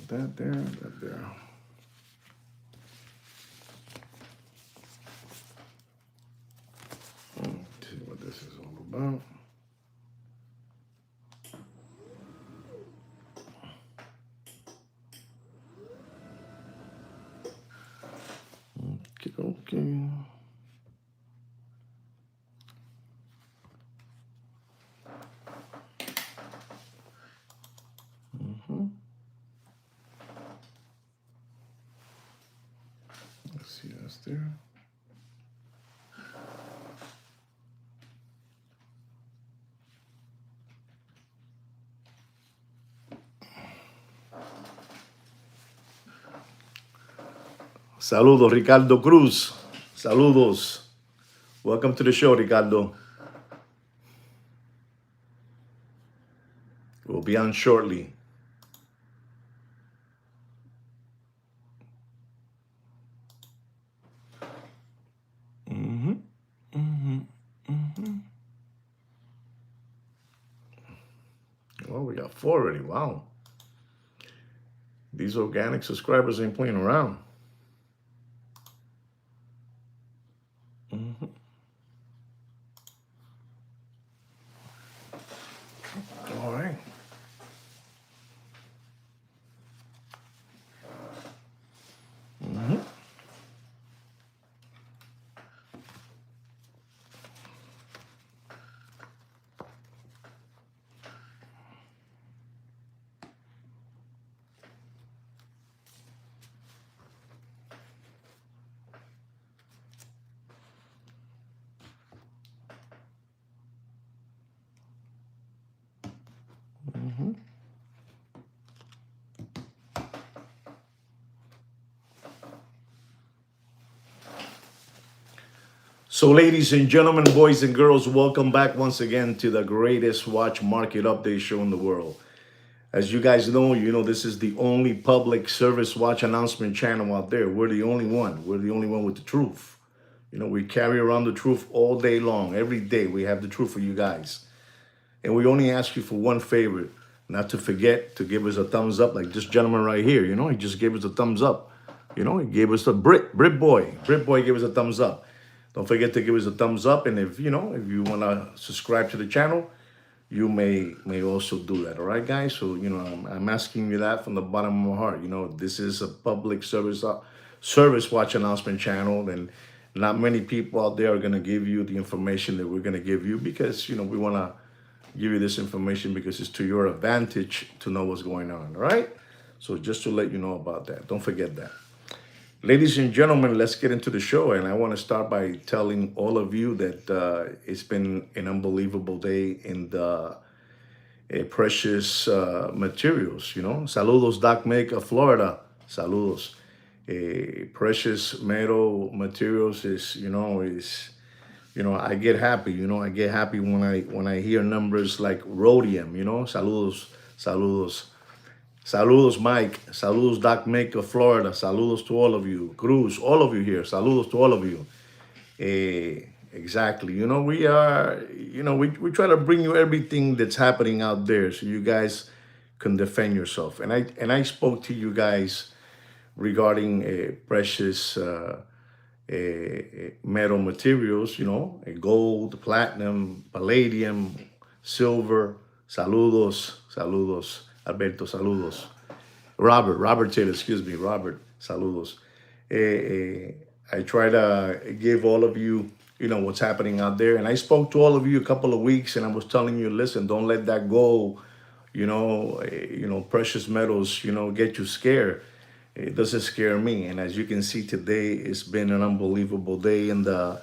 That there, that there. Let's see what this is all about. Okay, okay. Let's see, that's there. Saludos, Ricardo Cruz. Saludos. Welcome to the show, Ricardo. We'll be on shortly. Oh, we got 4 already. Wow. These organic subscribers ain't playing around. All right. So, ladies and gentlemen, boys and girls, welcome back once again to the greatest watch market update show in the world. As you guys know, this is the only public service watch announcement channel out there. We're the only one. We're the only one with the truth. We carry around the truth all day long. Every day we have the truth for you guys. And we only ask you for one favor, not to forget to give us a thumbs up like this gentleman right here. He just gave us a thumbs up. He gave us a Brit Boy gave us a thumbs up. Don't forget to give us a thumbs up. And if you want to subscribe to the channel, you may also do that. All right, guys? So, I'm asking you that from the bottom of my heart. This is a public service watch announcement channel, and not many people out there are going to give you the information that we're going to give you because, we want to give you this information because it's to your advantage to know what's going on. All right? So just to let you know about that. Don't forget that. Ladies and gentlemen, let's get into the show. And I want to start by telling all of you that it's been an unbelievable day in the precious materials. Saludos, Doc Mick of Florida. Saludos. Precious metal materials is I get happy. I get happy when I hear numbers like rhodium. Saludos, saludos. Saludos, Mike. Saludos, Doc Mick of Florida. Saludos to all of you. Cruz, all of you here. Saludos to all of you. Exactly. We are, we try to bring you everything that's happening out there so you guys can defend yourself. And I spoke to you guys regarding precious metal materials, gold, platinum, palladium, silver. Saludos, saludos. Alberto, saludos. Robert Taylor, excuse me, Robert, saludos. I try to give all of you, what's happening out there. And I spoke to all of you a couple of weeks and I was telling you, listen, don't let that go. Precious metals, get you scared. It doesn't scare me. And as you can see today, it's been an unbelievable day in the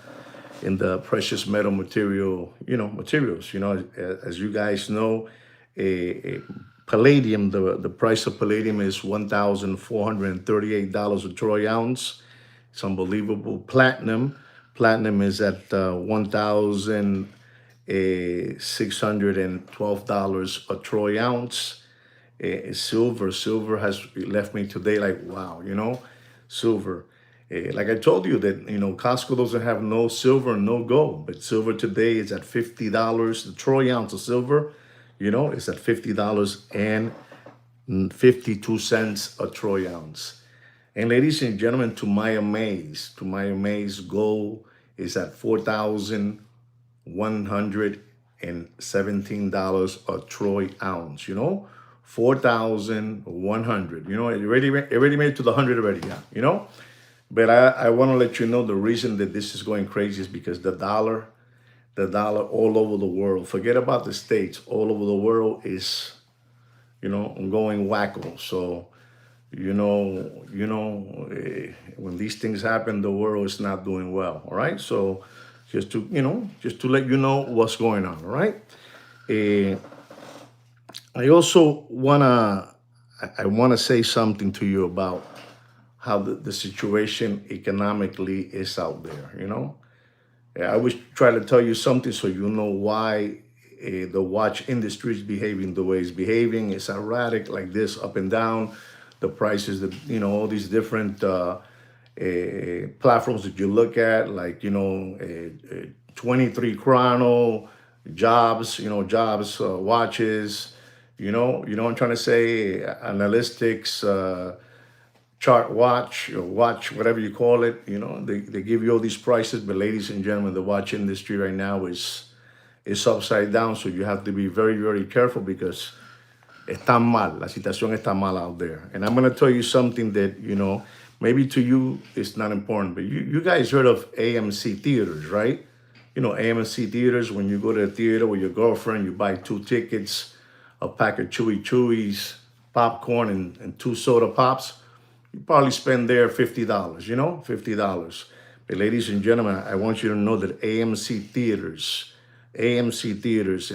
precious metal materials. As you guys know, palladium, the price of palladium is $1,438 a troy ounce. It's unbelievable. Platinum is at $1,612 a troy ounce. Silver has left me today like, wow, silver. Like I told you that, Costco doesn't have no silver and no gold, but silver today is at $50. The troy ounce of silver, it's at $50.90. 52 cents a troy ounce. And ladies and gentlemen, to my amaze, gold is at $4,117 a troy ounce. 4,100. It already made it to the 100 already. Yeah. But I want to let you know the reason that this is going crazy is because the dollar all over the world. Forget about the States. All over the world is, going wacko. So, when these things happen, the world is not doing well. All right. So, just to let you know what's going on. All right. Uh, I also I wanna say something to you about how the situation economically is out there. I always try to tell you something so you know why the watch industry is behaving the way it's behaving. It's erratic like this, up and down. The prices, all these different platforms that you look at, like 23 Chrono, Jobs, watches. What I'm trying to say, analytics. Chart watch or watch, whatever you call it. They give you all these prices, but ladies and gentlemen, the watch industry right now is upside down. So you have to be very, very careful because está mal. La situación está mal out there. And I'm going to tell you something that, maybe to you it's not important, but you guys heard of AMC theaters, right? AMC theaters, when you go to the theater with your girlfriend, you buy 2 tickets, a pack of Chewy Chewies, popcorn, and 2 soda pops. You probably spend there $50, $50. But ladies and gentlemen, I want you to know that AMC theaters in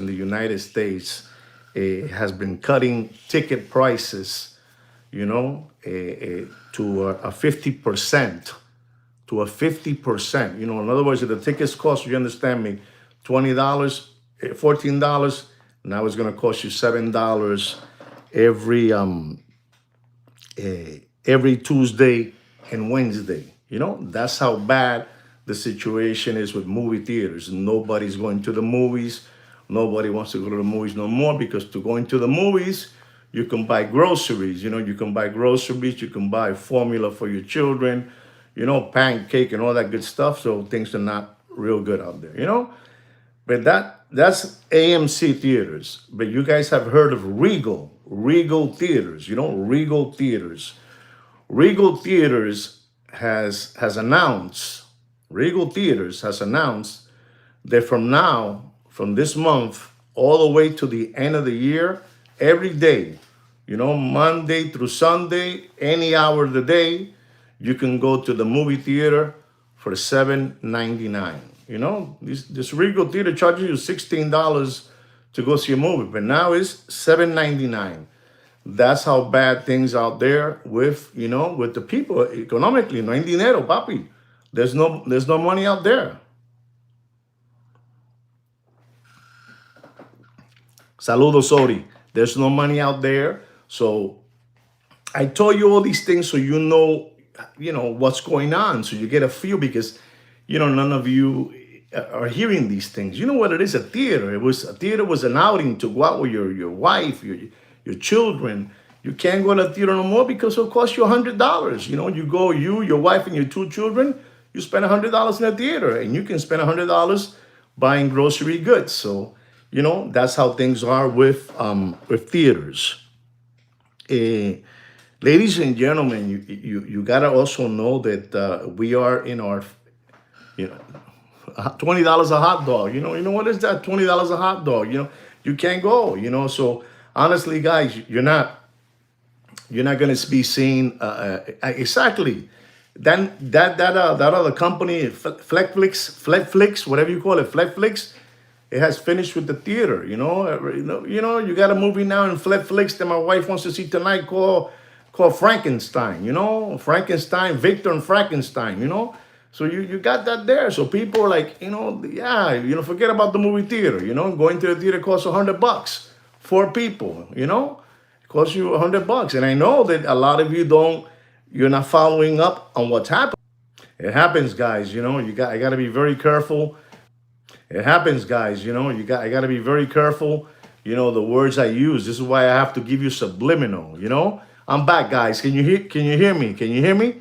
the United States has been cutting ticket prices, to a 50%, to a 50%. In other words, if the tickets cost, you understand me, $20, $14, now it's going to cost you $7 every every Tuesday and Wednesday. That's how bad the situation is with movie theaters. Nobody's going to the movies. Nobody wants to go to the movies no more because to go into the movies, you can buy groceries. You can buy groceries. You can buy formula for your children, pancake and all that good stuff. So things are not real good out there. But that's AMC theaters. But you guys have heard of Regal theaters. Regal theaters. Regal Theaters has announced, Regal Theaters has announced that from this month, all the way to the end of the year, every day, Monday through Sunday, any hour of the day, you can go to the movie theater for $7.99. This Regal Theater charges you $16 to go see a movie, but now it's $7.99. That's how bad things out there with the people economically. No hay dinero, papi. There's no money out there. Saludos, Sori. There's no money out there. So I told you all these things so you know what's going on. So you get a feel because, none of you are hearing these things. You know what it is? A theater was an outing to go out with your wife, your children. You can't go to the theater no more because it'll cost you $100. You go, your wife, and your 2 children, you spend $100 in the theater, and you can spend $100 buying grocery goods. So, that's how things are with theaters. Ladies and gentlemen, you gotta also know that we are in our, $20 a hot dog. You know what is that? $20 a hot dog. You can't go. So honestly, guys, you're not going to be seeing exactly that other company, Fletflix, whatever you call it, Fletflix. It has finished with the theater. You got a movie now in Fletflix that my wife wants to see tonight called Frankenstein. Frankenstein, Victor and Frankenstein. So you got that there. So people are like, forget about the movie theater. Going to the theater costs $100 for people. It costs you $100. And I know that a lot of you're not following up on what's happening. It happens, guys. I got to be very careful. It happens, guys. I got to be very careful. the words I use. This is why I have to give you subliminal. I'm back, guys. Can you hear me? Can you hear me?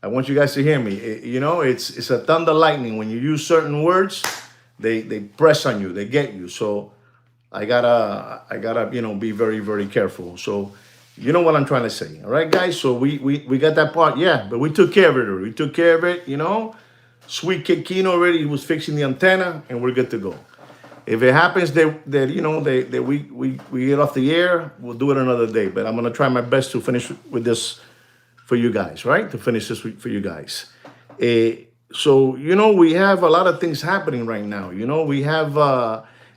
I want you guys to hear me. It's a thunder lightning. When you use certain words, they press on you, they get you. So I gotta be very, very careful. So you know what I'm trying to say. All right, guys. So we got that part, yeah, but we took care of it. We took care of it. Sweet Kid Kino already, he was fixing the antenna, and we're good to go. If it happens that we get off the air, we'll do it another day. But I'm gonna try my best to finish with this for you guys, right? To finish this for you guys. So we have a lot of things happening right now. We have,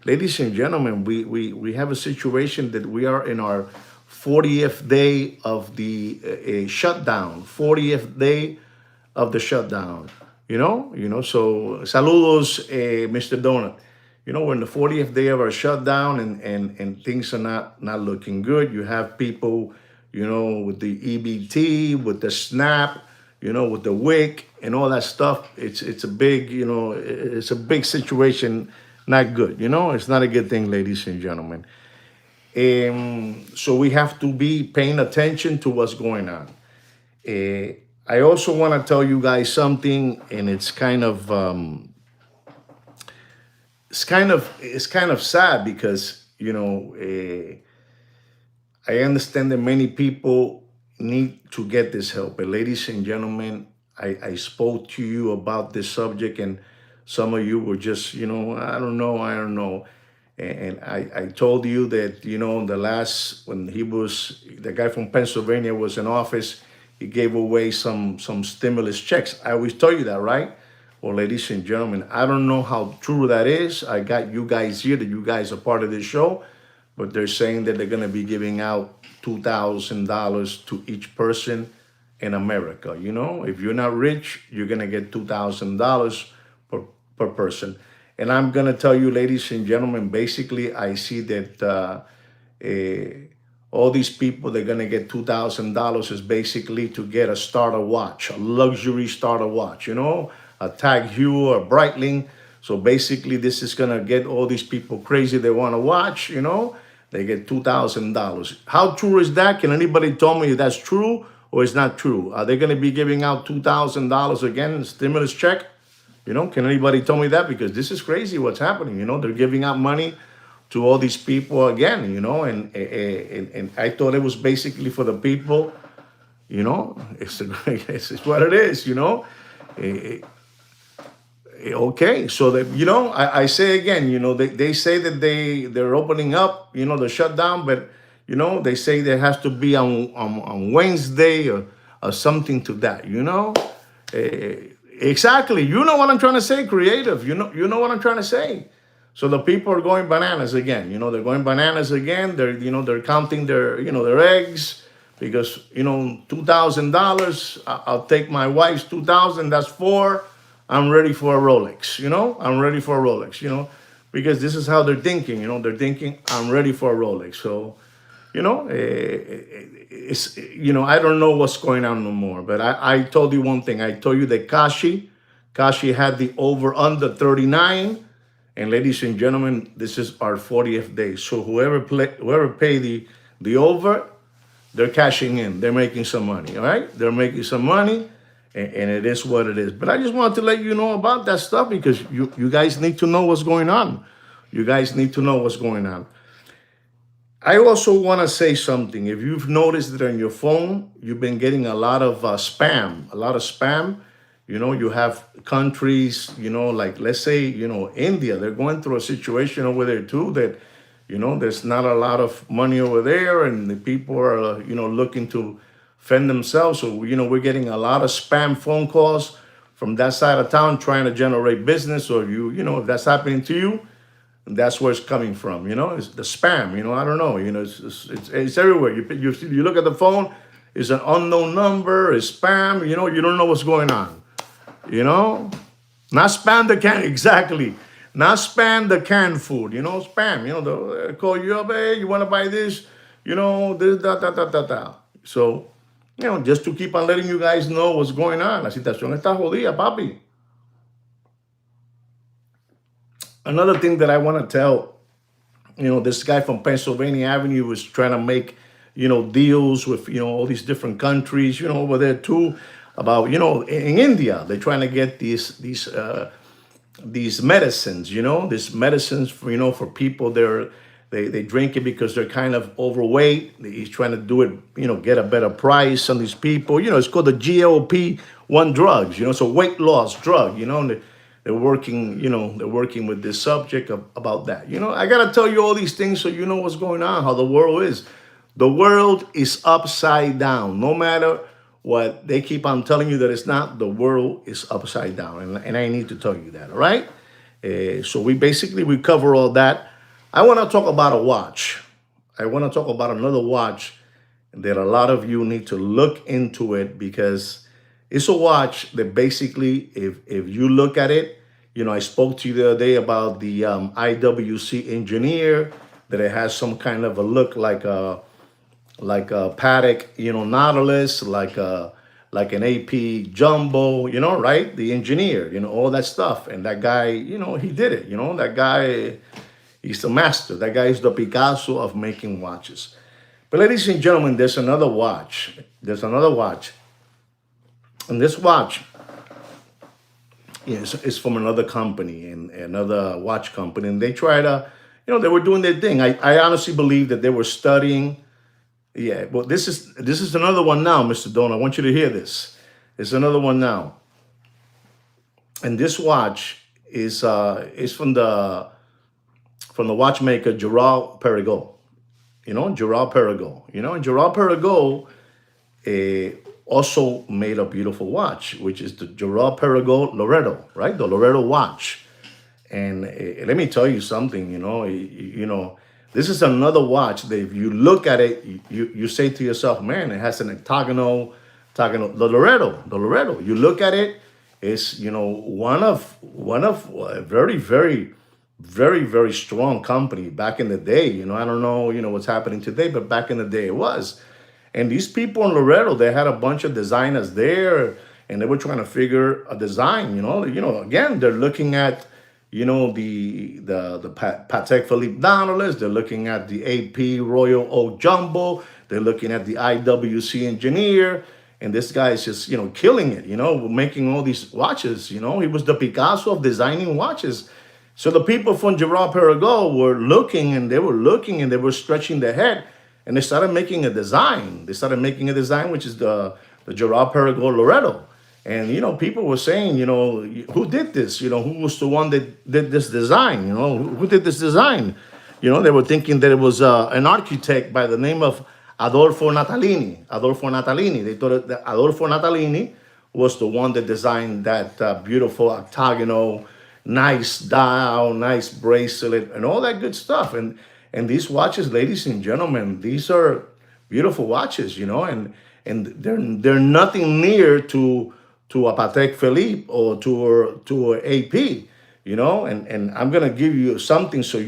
ladies and gentlemen, we have a situation that we are in our 40th day of the shutdown. 40th day of the shutdown. So saludos, Mr. Donut. We're in the 40th day of our shutdown, and things are not looking good. You have people, with the EBT, with the SNAP, with the WIC and all that stuff. It's a big, it's a big situation, not good. It's not a good thing, ladies and gentlemen. So we have to be paying attention to what's going on. I also want to tell you guys something, and it's kind of sad because I understand that many people need to get this help. But ladies and gentlemen, I spoke to you about this subject, and some of you were just, I don't know. And I told you that, when the guy from Pennsylvania was in office, he gave away some stimulus checks. I always tell you that, right? Well, ladies and gentlemen, I don't know how true that is. I got you guys here, that you guys are part of this show, but they're saying that they're going to be giving out $2,000 to each person in America. If you're not rich, you're going to get $2,000 per person. And I'm going to tell you, ladies and gentlemen, basically, I see that all these people, they're going to get $2,000 is basically to get a starter watch, a luxury starter watch, a Tag Heuer or Breitling. So basically, this is going to get all these people crazy. They want to watch, they get $2,000. How true is that? Can anybody tell me if that's true or it's not true? Are they going to be giving out $2,000 again in stimulus check? Can anybody tell me that? Because this is crazy what's happening. They're giving out money to all these people again, and I thought it was basically for the people, it's what it is, Okay, so that I say again, they say that they're opening up, the shutdown, but they say there has to be on Wednesday or something to that, Exactly, you know what I'm trying to say, creative. You know what I'm trying to say. So the people are going bananas again. They're going bananas again. They're counting their eggs because $2,000. I'll take my wife's $2,000. That's four. I'm ready for a Rolex. I'm ready for a Rolex. Because this is how they're thinking. They're thinking I'm ready for a Rolex. So it's I don't know what's going on no more. But I told you one thing. I told you that Kashi had the over under 39. And ladies and gentlemen, this is our 40th day. So whoever pay the over, they're cashing in. They're making some money. All right, they're making some money, and it is what it is. But I just wanted to let you know about that stuff because you guys need to know what's going on. You guys need to know what's going on. I also want to say something. If you've noticed that on your phone, you've been getting a lot of spam, you have countries, like let's say, India, they're going through a situation over there too that, there's not a lot of money over there and the people are, looking to fend themselves. So, we're getting a lot of spam phone calls from that side of town trying to generate business, or if that's happening to you, that's where it's coming from. It's the spam. I don't know. It's everywhere. You look at the phone. It's an unknown number. It's spam. You don't know what's going on. Not spam the can exactly. Not spam the canned food. Spam. They'll call you up. Hey, you want to buy this? This da. So just to keep on letting you guys know what's going on. La situación está jodida, papi. Another thing that I want to tell This guy from Pennsylvania Avenue was trying to make, deals with, all these different countries, over there too, about, in India, they're trying to get these medicines, these medicines for, for people they drink it because they're kind of overweight. He's trying to do it, get a better price on these people. It's called the GLP-1 drugs, so weight loss drug, and they're working, they're working with this subject about that. I gotta tell you all these things so you know what's going on, how the world is. The world is upside down. No matter what they keep on telling you that it's not, the world is upside down. And I need to tell you that, all right? So we cover all that. I want to talk about a watch. I want to talk about another watch that a lot of you need to look into it, because it's a watch that basically, if you look at it, I spoke to you the other day about the IWC engineer, that it has some kind of a look like a Patek, Nautilus, like an AP Jumbo, right? The engineer, all that stuff. And that guy, he did it, that guy, he's the master. That guy is the Picasso of making watches. But ladies and gentlemen, there's another watch. And this watch is from another company, and another watch company. And they try to, they were doing their thing. I honestly believe that they were studying. Yeah, well, this is another one now, Mr. Don. I want you to hear this. It's another one now. And this watch is from the watchmaker Gerald Perregaux. Gerald Perregaux. And Gerald Perregaux also made a beautiful watch, which is the Gerald Perregaux Loretto, right? The Loretto watch. And let me tell you something, this is another watch that if you look at it, you say to yourself, man, it has an octagonal, the Loretto. You look at it, it's, one of a very, very, very, very strong company back in the day. I don't know, what's happening today, but back in the day it was. And these people in Loretto, they had a bunch of designers there, and they were trying to figure a design, again, they're looking at, the Patek Philippe Nautilus, they're looking at the AP Royal Oak Jumbo, they're looking at the IWC engineer, and this guy is just, killing it, making all these watches, he was the Picasso of designing watches. So the people from Gerald Perregaux were looking, and they were stretching their head, and they started making a design. Which is the Gerald Perregaux Loretto. And, people were saying, who did this? Who was the one that did this design? Who did this design? They were thinking that it was an architect by the name of Adolfo Natalini. They thought that Adolfo Natalini was the one that designed that beautiful octagonal, nice dial, nice bracelet, and all that good stuff. And these watches, ladies and gentlemen, these are beautiful watches, and they're nothing near to a Patek Philippe or to an AP, and I'm gonna give you something so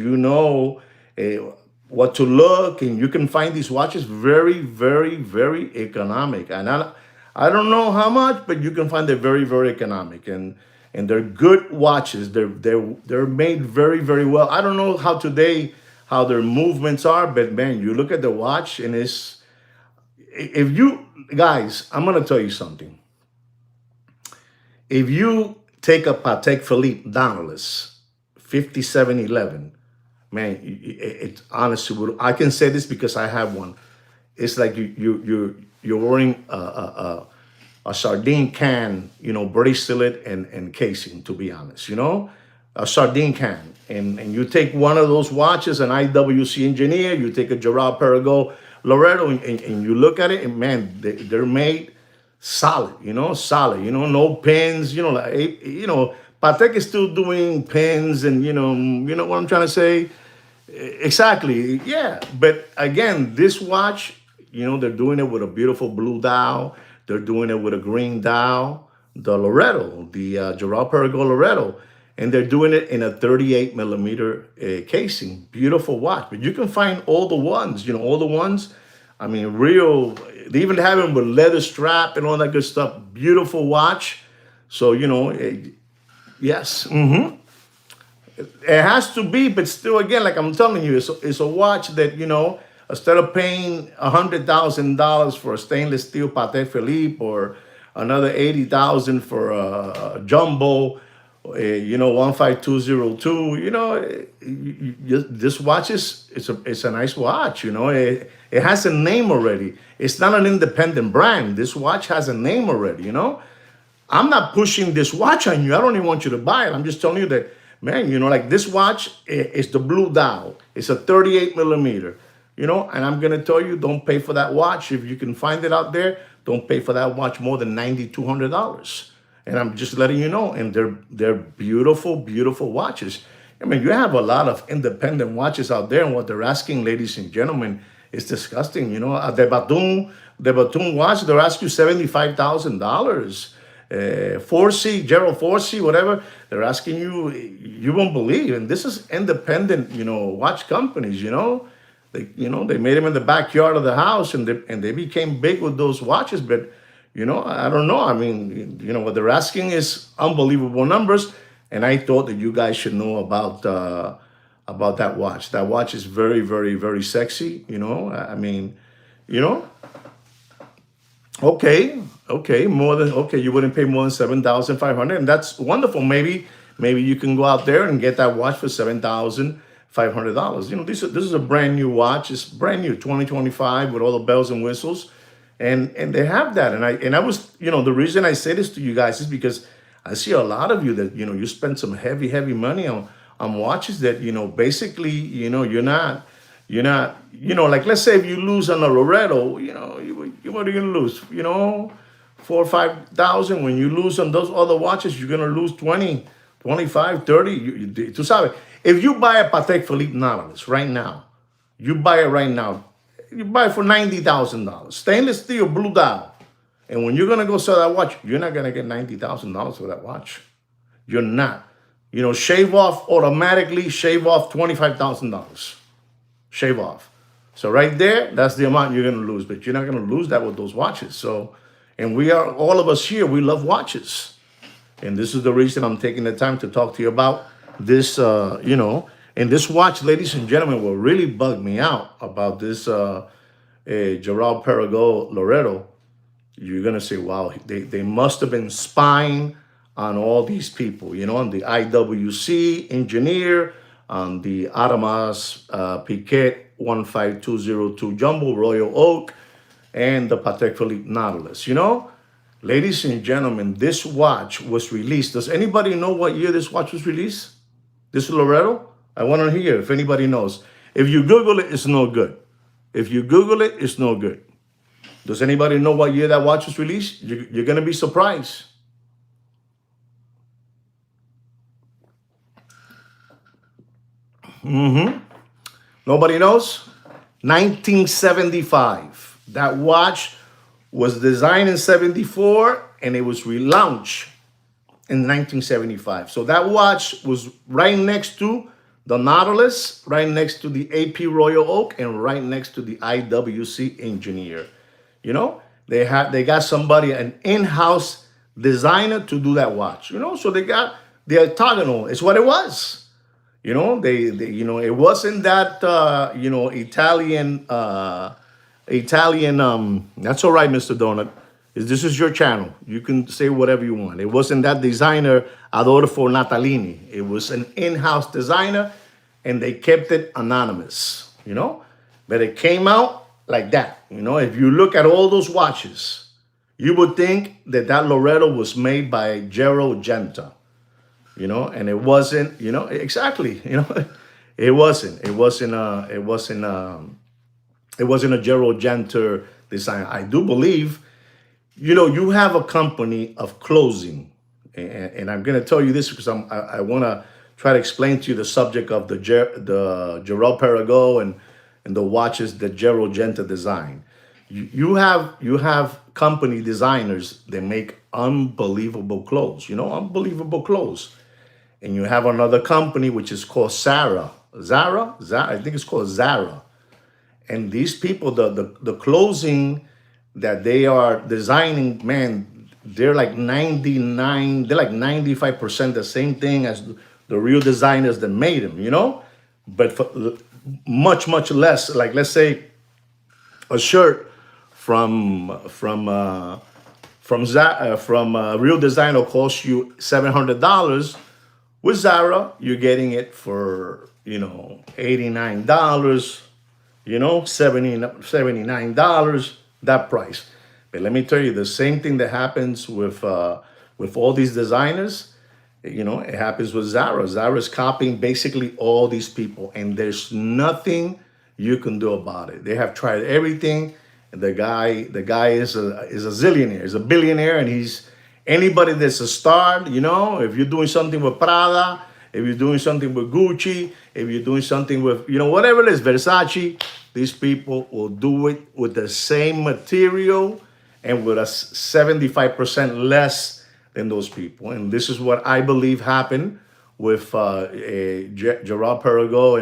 what to look, and you can find these watches very, very, very economic. And I don't know how much, but you can find it very, very economic, and they're good watches. They're made very, very well. I don't know how their movements are, but man, you look at the watch, and if you guys, I'm gonna tell you something. If you take a Patek Philippe Nautilus 5711, man, it honestly, I can say this because I have one. It's like you're wearing a sardine can, bracelet and casing, to be honest, a sardine can. And you take one of those watches, an IWC engineer, you take a Gerald Perregaux Loretto, and you look at it, and man, they're made solid, no pins, Patek is still doing pins, and you know what I'm trying to say? Exactly, yeah. But again, this watch, they're doing it with a beautiful blue dial. They're doing it with a green dial, the Loretto, the Gerald Perregaux Loretto. And they're doing it in a 38 millimeter casing. Beautiful watch. But you can find all the ones, I mean, real, they even have them with leather strap and all that good stuff. Beautiful watch. So, yes. It has to be, but still, again, like I'm telling you, it's a watch that, instead of paying $100,000 for a stainless steel Patek Philippe or another 80,000 for a jumbo, 15202, this watch it's a nice watch. It has a name already. It's not an independent brand. This watch has a name already. I'm not pushing this watch on you. I don't even want you to buy it. I'm just telling you that, man, like this watch is the blue dial. It's a 38 millimeter, and I'm going to tell you, don't pay for that watch. If you can find it out there, don't pay for that watch more than $9,200. And I'm just letting you know, and they're beautiful, beautiful watches. I mean, you have a lot of independent watches out there, and what they're asking, ladies and gentlemen, is disgusting. The Batum watch, they're asking you $75,000. 4C, Gerald 4C, whatever, they're asking you, you won't believe. And this is independent, watch companies, they made them in the backyard of the house, and they became big with those watches. But, I don't know. I mean, what they're asking is unbelievable numbers. And I thought that you guys should know about that watch. That watch is very, very, very sexy. I mean, you know, okay, you wouldn't pay more than 7,500, and that's wonderful. Maybe you can go out there and get that watch for $7,500. This is a brand new watch. It's brand new, 2025, with all the bells and whistles, and they have that. And I was, the reason I say this to you guys is because I see a lot of you that you spend some heavy money on watches that basically you're not, like, let's say if you lose on a Loretto, what are you gonna lose? 4 or 5 thousand. When you lose on those other watches, you're gonna lose 20, 25, 30. Tu sabes, if you buy a Patek Philippe Nautilus right now, you buy it right now, you buy it for $90,000, stainless steel, blue dial. And when you're gonna go sell that watch, you're not gonna get $90,000 for that watch. You're not. Shave off automatically, shave off $25,000. Shave off. So right there, that's the amount you're going to lose, but you're not going to lose that with those watches. So, and all of us here, we love watches. And this is the reason I'm taking the time to talk to you about this, and this watch, ladies and gentlemen, will really bug me out about this Gerald Perregaux Loretto. You're going to say, wow, they must have been spying on all these people, on the IWC engineer, on the Aramas Piquet 15202 Jumbo Royal Oak, and the Patek Philippe Nautilus. Ladies and gentlemen, this watch was released. Does anybody know what year this watch was released? This Loretto? I want to hear if anybody knows. If you Google it, it's no good. If you Google it, it's no good. Does anybody know what year that watch was released? You're going to be surprised. Nobody knows? 1975. That watch was designed in 74 and it was relaunched in 1975. So that watch was right next to the Nautilus, right next to the AP Royal Oak, and right next to the IWC Engineer. They got somebody, an in-house designer, to do that watch. So they got the orthogonal. It's what it was. It wasn't that Italian. That's all right, Mr. Donut. This is your channel. You can say whatever you want. It wasn't that designer Adolfo Natalini. It was an in-house designer, and they kept it anonymous. But it came out like that. If you look at all those watches, you would think that Loretto was made by Gerald Genta. And it wasn't, exactly, it wasn't a Gerald Genter design. I do believe, you have a company of clothing, and I'm going to tell you this because I want to try to explain to you the subject of the Gerald Perregaux and the watches that Gerald Genta designed. You have company designers that make unbelievable clothes, unbelievable clothes. And you have another company which is called Zara. I think it's called Zara. And these people, the clothing that they are designing, man, they're like 95% the same thing as the real designers that made them, you know. But for much, much less. Like let's say a shirt from Real Designer costs you $700. With Zara, you're getting it for $89, 79 dollars, that price. But let me tell you, the same thing that happens with all these designers, it happens with Zara. Zara's copying basically all these people, and there's nothing you can do about it. They have tried everything. The guy is a zillionaire, is a billionaire, and he's anybody that's a star. If you're doing something with Prada, if you're doing something with Gucci, if you're doing something with whatever it is, Versace, these people will do it with the same material and with a 75% less than those people. And this is what I believe happened with Gerard Perregaux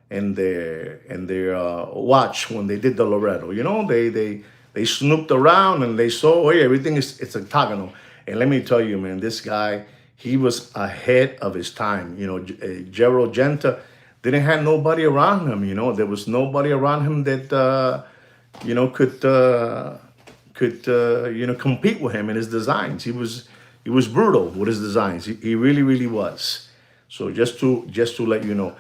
and their watch when they did the Loretto. They snooped around and they saw, oh yeah, everything it's octagonal. And let me tell you, man, this guy, he was ahead of his time. Gerald Genta didn't have nobody around him. There was nobody around him that could compete with him in his designs. He was brutal with his designs. He really, really was. So just to let you know.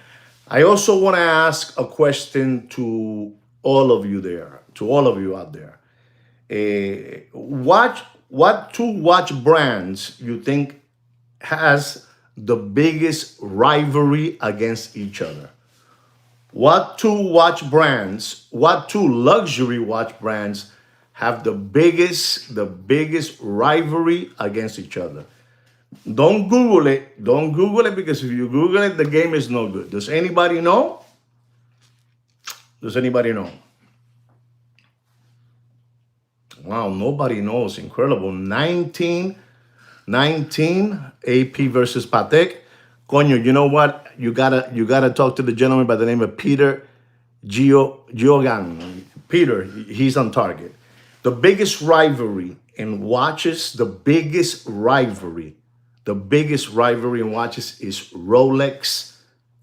I also want to ask a question to all of you out there. What two watch brands you think has the biggest rivalry against each other? What two luxury watch brands have the biggest rivalry against each other? Don't Google it. Don't Google it, because if you Google it, the game is no good. Does anybody know? Wow, nobody knows. Incredible. 19 AP versus Patek. Coño, you know what? You gotta talk to the gentleman by the name of Peter Giogan. Peter, he's on target. The biggest rivalry in watches, the biggest rivalry in watches is Rolex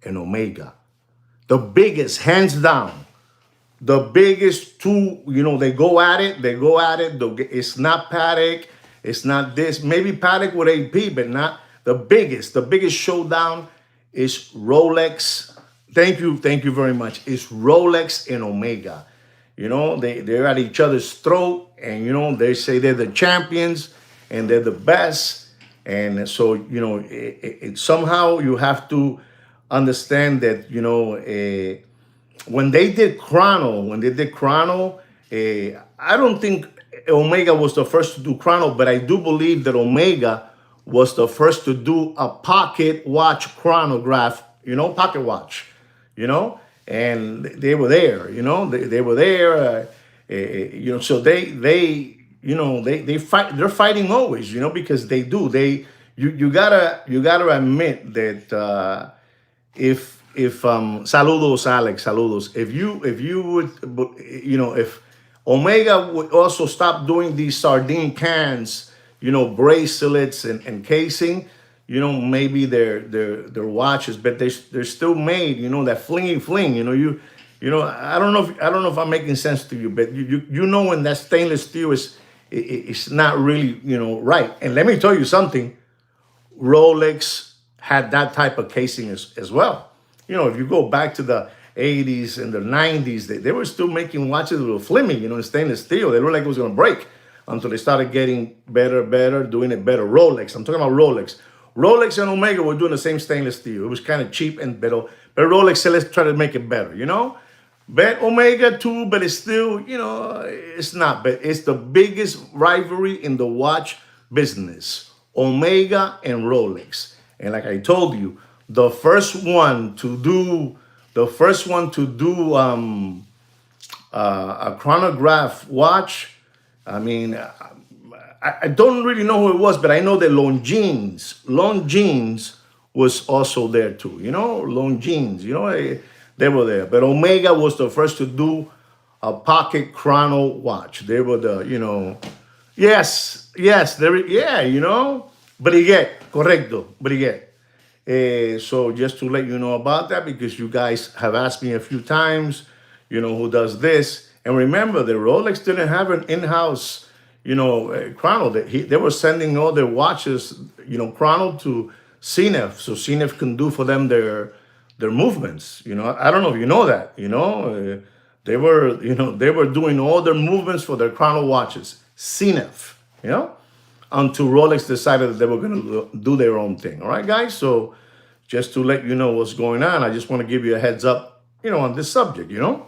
and Omega. The biggest, hands down. The biggest two, they go at it. It's not Patek. It's not this. Maybe Patek with AP, but not the biggest. The biggest showdown is Rolex. Thank you very much. It's Rolex and Omega. They're at each other's throat, and they say they're the champions and they're the best. And so, somehow you have to understand that, when they did Chrono, I don't think Omega was the first to do Chrono, but I do believe that Omega was the first to do a pocket watch chronograph, pocket watch, and they were there, they were there, so they fight. They're fighting always, because they do. You gotta admit that if saludos Alex, saludos. If you would, if Omega would also stop doing these sardine cans, bracelets and casing, maybe their watches, but they're still made, that flingy fling. I don't know if I'm making sense to you, but when that stainless steel it's not really, right. And let me tell you something, Rolex had that type of casing as well. If you go back to the 80s and the 90s, they were still making watches that were flimmy, in stainless steel. They looked like it was going to break until they started getting better, doing it better. Rolex, I'm talking about Rolex. Rolex and Omega were doing the same stainless steel. It was kind of cheap and better, but Rolex said, let's try to make it better, Bet Omega too, but it's still, it's not. But it's the biggest rivalry in the watch business, Omega and Rolex. And like I told you, the first one to do a chronograph watch. I mean, I don't really know who it was, but I know that Longines was also there too. Longines, they were there. But Omega was the first to do a pocket chrono watch. They were the, yes, correcto, Briguet. So just to let you know about that, because you guys have asked me a few times, who does this. And remember, the Rolex didn't have an in-house, chrono. They were sending all their watches, chrono to CNEF, so CNEF can do for them their movements. I don't know if you know that. They were doing all their movements for their chrono watches, CNEF. Until Rolex decided that they were going to do their own thing. All right, guys. So just to let you know what's going on, I just want to give you a heads up, on this subject. You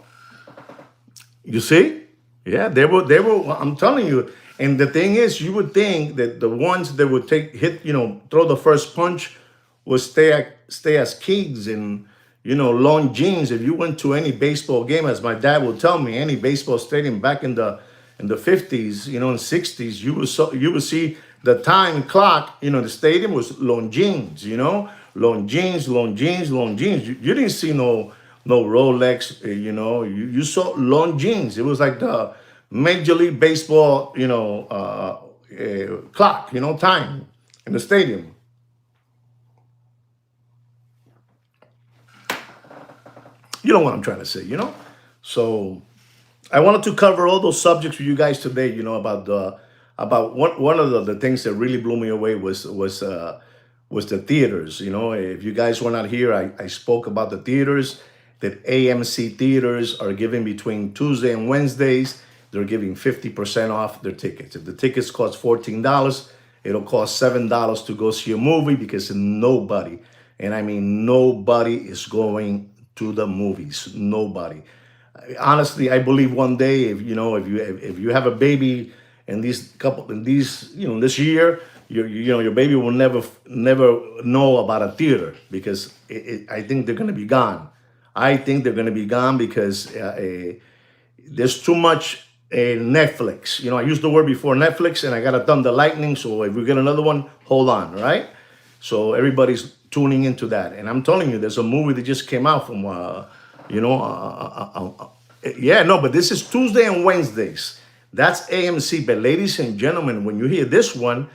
see? Yeah, they were, I'm telling you. And the thing is, you would think that the ones that would throw the first punch would stay as kids in, long jeans. If you went to any baseball game, as my dad would tell me, any baseball stadium back in the 50s, and 60s, you would see the time clock, the stadium was long jeans, long jeans, long jeans, long jeans. You didn't see no Rolex, you saw long jeans. It was like the Major League Baseball, clock, time in the stadium. You know what I'm trying to say. So I wanted to cover all those subjects with you guys today. About one of the things that really blew me away was the theaters. If you guys were not here, I spoke about the theaters that AMC theaters are giving between Tuesday and Wednesdays. They're giving 50% off their tickets. If the tickets cost $14, it'll cost $7 to go see a movie, because nobody, and I mean nobody, is going to the movies. Nobody. Honestly, I believe one day, if you have a baby in this year, your baby will never know about a theater, because I think they're going to be gone. I think they're going to be gone because there's too much Netflix. I used the word before, Netflix, and I got a Thunder Lightning. So if we get another one, hold on, right? So everybody's tuning into that. And I'm telling you, there's a movie that just came out from, yeah, no, but this is Tuesday and Wednesdays. That's AMC. But ladies and gentlemen, when you hear this one,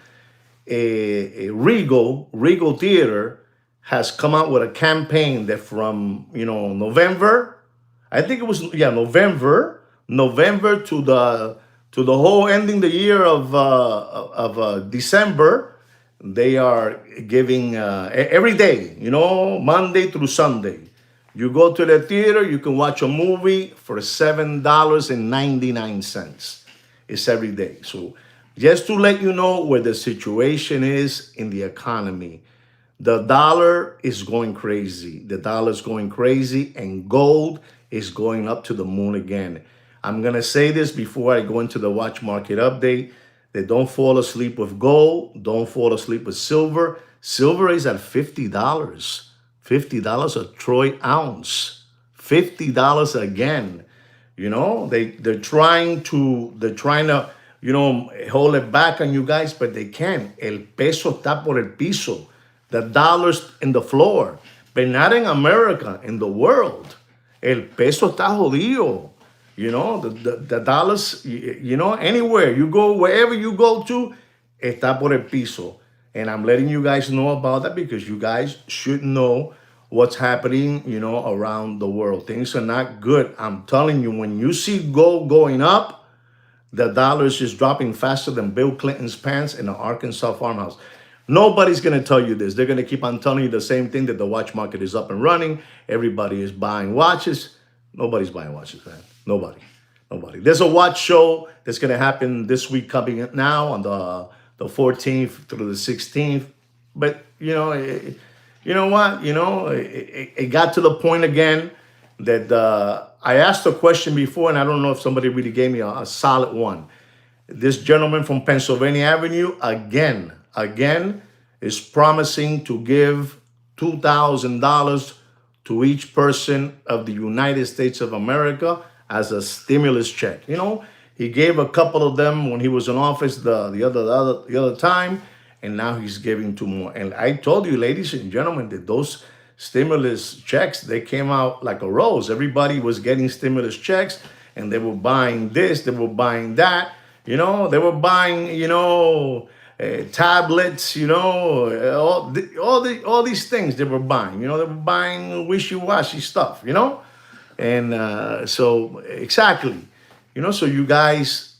a Regal Theater has come out with a campaign that from November, I think it was, yeah, November to the whole ending the year of December. They are giving every day, Monday through Sunday. You go to the theater, you can watch a movie for $7.99. It's every day. So just to let you know where the situation is in the economy. The dollar is going crazy. The dollar is going crazy, and gold is going up to the moon again. I'm going to say this before I go into the watch market update, that don't fall asleep with gold. Don't fall asleep with silver. Silver is at $50. $50 a troy ounce. $50 again. They're trying to hold it back on you guys, but they can't. El peso está por el piso. The dollar's in the floor, but not in America, in the world. El peso está jodido. The dollars, anywhere you go, wherever you go to, está por el piso. And I'm letting you guys know about that, because you guys should know what's happening, around the world. Things are not good. I'm telling you, when you see gold going up, the dollar is just dropping faster than Bill Clinton's pants in the Arkansas farmhouse. Nobody's going to tell you this. They're going to keep on telling you the same thing, that the watch market is up and running. Everybody is buying watches. Nobody's buying watches, man. Nobody. There's a watch show that's going to happen this week coming up now on the 14th through the 16th. But, you know what? It got to the point again that I asked a question before, and I don't know if somebody really gave me a solid one. This gentleman from Pennsylvania Avenue, again, is promising to give $2,000 to each person of the United States of America as a stimulus check. He gave a couple of them when he was in office the other time, and now he's giving two more. And I told you, ladies and gentlemen, that those stimulus checks, they came out like a rose. Everybody was getting stimulus checks, and they were buying this, they were buying that. They were buying, tablets, you know, all these things they were buying. You know, they were buying wishy-washy stuff, you know? And so, exactly, you know, so you guys,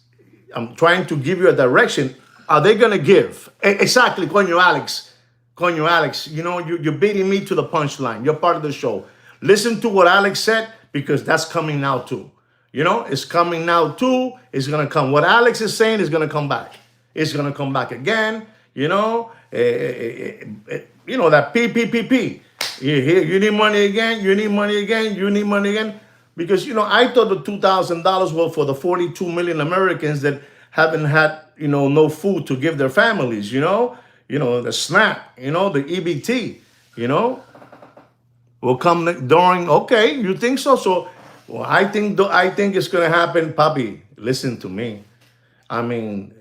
I'm trying to give you a direction. Are they going to give? Exactly, Coño Alex. Coño Alex, you know, you're beating me to the punchline. You're part of the show. Listen to what Alex said, because that's coming now too. You know, it's coming now too. It's going to come. What Alex is saying is going to come back. It's going to come back again. You know, you know, that P. You need money again. You need money again. You need money again. Because, you know, I thought the $2,000 were for the 42 million Americans that haven't had, you know, no food to give their families, you know, the SNAP, you know, the EBT, you know, will come during, okay, you think so? So, well, I think it's going to happen, Papi. Listen to me. I mean,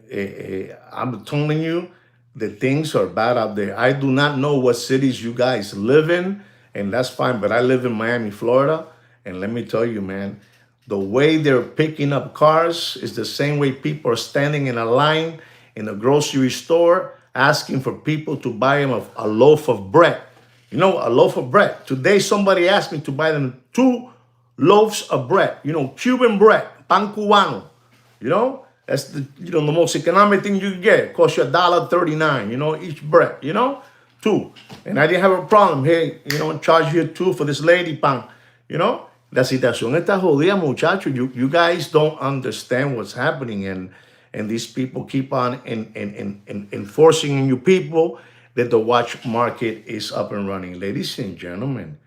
I'm telling you, the things are bad out there. I do not know what cities you guys live in, and that's fine, but I live in Miami, Florida, and let me tell you, man, the way they're picking up cars is the same way people are standing in a line in a grocery store asking for people to buy them a loaf of bread. You know, a loaf of bread. Today, somebody asked me to buy them 2 loaves of bread, you know, Cuban bread, pan cubano, you know? That's the, you know, the most economic thing you can get. It costs you $1.39, you know, each bread, you know, 2. And I didn't have a problem. Hey, you know, charge you 2 for this lady pan, you know. La situación está jodida, muchachos. You guys don't understand what's happening, and these people keep on enforcing in you people that the watch market is up and running. Ladies and gentlemen,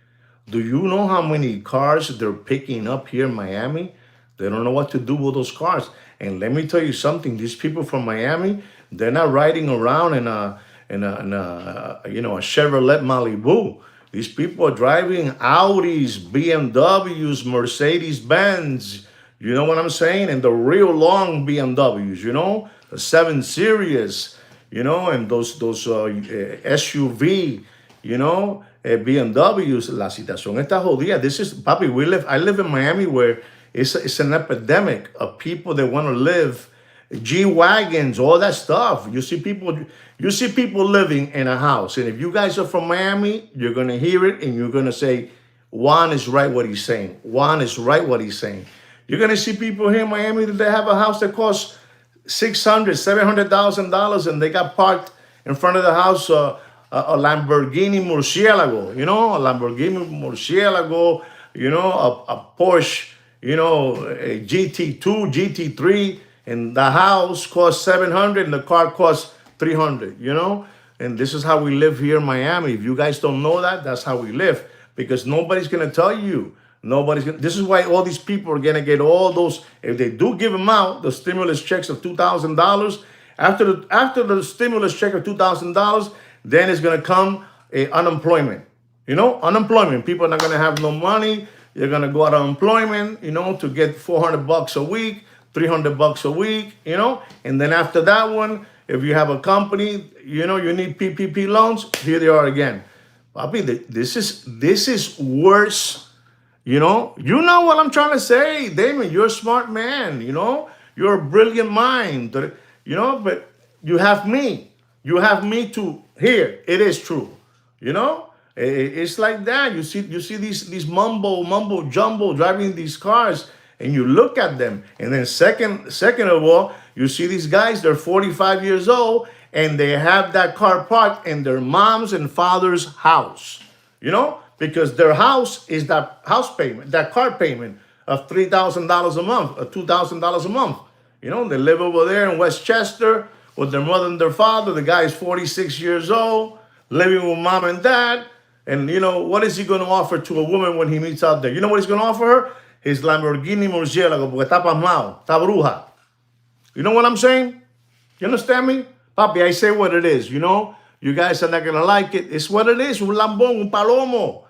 do you know how many cars they're picking up here in Miami? They don't know what to do with those cars. And let me tell you something, these people from Miami, they're not riding around in a you know, a Chevrolet Malibu. These people are driving Audis, BMWs, Mercedes-Benz, you know what I'm saying? And the real long BMWs, you know, the 7 Series, you know, and those SUV, you know, BMWs. La situación está jodida. This is, papi, I live in Miami, where it's an epidemic of people that want to live G-Wagons, all that stuff. You see people living in a house. And if you guys are from Miami, you're going to hear it and you're going to say, Juan is right what he's saying. Juan is right what he's saying. You're going to see people here in Miami that they have a house that costs $600,000, $700,000, and they got parked in front of the house a Lamborghini Murcielago, you know, a Lamborghini Murcielago, you know, a Porsche, you know, a GT2, GT3, and the house costs $700,000 and the car costs $300,000, you know? And this is how we live here in Miami. If you guys don't know that, that's how we live, because nobody's going to tell you. This is why all these people are going to get all those, if they do give them out, the stimulus checks of $2,000, after the stimulus check of $2,000, then it's going to come unemployment. You know, unemployment. People are not going to have no money. You're going to go out of employment, you know, to get $400 a week, $300 a week, you know. And then after that one, if you have a company, you know, you need PPP loans, here they are again. Papi, this is worse. You know what I'm trying to say, Damon. You're a smart man, you know. You're a brilliant mind, you know, but you have me. You have me to hear. It is true, you know. It's like that. You see these mumbo jumbo driving these cars, and you look at them, and then second of all, you see these guys. They're 45 years old, and they have that car parked in their mom's and father's house, you know, because their house is that house payment, that car payment of $3,000 a month, or $2,000 a month. You know, they live over there in Westchester with their mother and their father. The guy is 46 years old, living with mom and dad. And, you know, what is he going to offer to a woman when he meets out there? You know what he's going to offer her? His Lamborghini Murcielago, porque está pasmado, está bruja. You know what I'm saying? You understand me? Papi, I say what it is, you know? You guys are not going to like it. It's what it is, un lambón, un palomo.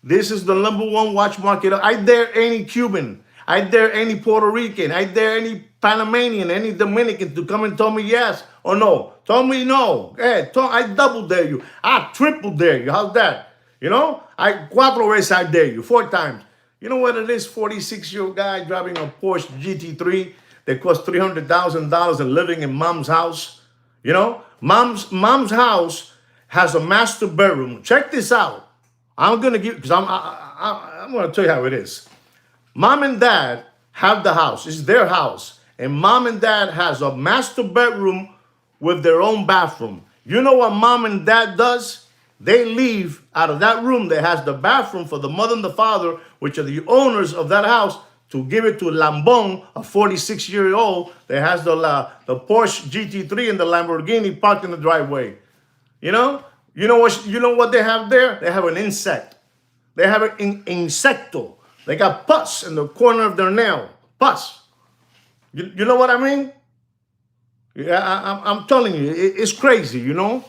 This is the #1 watch market. I dare any Cuban, I dare any Puerto Rican, I dare any Panamanian, any Dominican to come and tell me yes or no. Tell me no. Hey, I double dare you. I triple dare you. How's that? You know, cuatro veces I dare you, 4 times. You know what it is? 46-year-old guy driving a Porsche GT3 that costs $300,000 and living in mom's house. You know, mom's house has a master bedroom. Check this out. I'm gonna give because I'm gonna tell you how it is. Mom and dad have the house. It's their house. And mom and dad has a master bedroom with their own bathroom. You know what mom and dad does? They leave out of that room that has the bathroom for the mother and the father, which are the owners of that house, to give it to Lambon, a 46-year-old that has the Porsche GT3 and the Lamborghini parked in the driveway. You know? You know what they have there? They have an insect. They have an insecto. They got pus in the corner of their nail. Pus. You know what I mean? Yeah, I'm telling you, it's crazy, you know?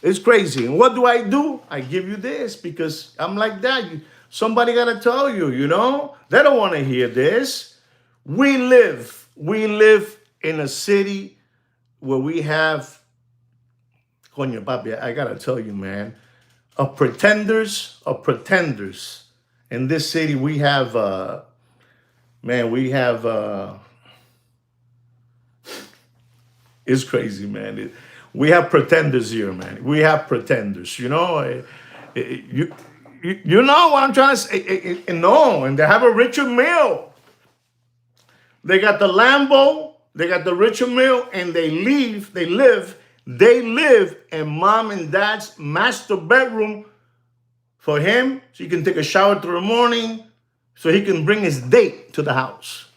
It's crazy. And what do? I give you this because I'm like that. Somebody got to tell you, you know? They don't want to hear this. We live in a city where we have, coño papi, I got to tell you, man, of pretenders. In this city, we have, it's crazy, man. We have pretenders here, man. We have pretenders, you know. You know what I'm trying to say? No, and they have a Richard Mille. They got the Lambo, they got the Richard Mille, and they live in mom and dad's master bedroom for him, so he can take a shower through the morning, so he can bring his date to the house.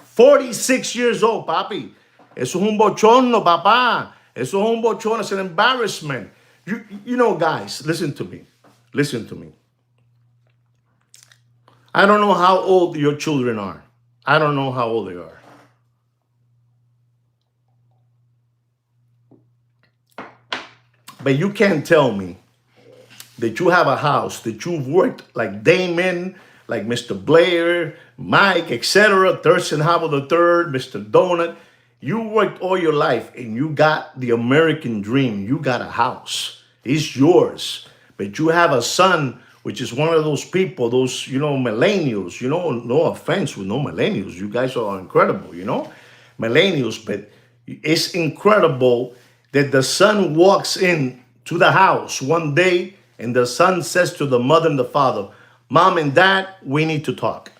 46 years old, papi. Eso es un bochorno, papá. Eso es un bochorno. It's an embarrassment. You know, guys, listen to me. Listen to me. I don't know how old your children are. I don't know how old they are. But you can't tell me that you have a house, that you've worked like Damon, like Mr. Blair, Mike, etc., Thurston Howell III, Mr. Donut. You worked all your life and you got the American dream. You got a house. It's yours. But you have a son, which is one of those people, those, you know, millennials. You know, no offense with no millennials. You guys are incredible, you know, millennials. But it's incredible that the son walks in to the house one day and the son says to the mother and the father, Mom and Dad, we need to talk.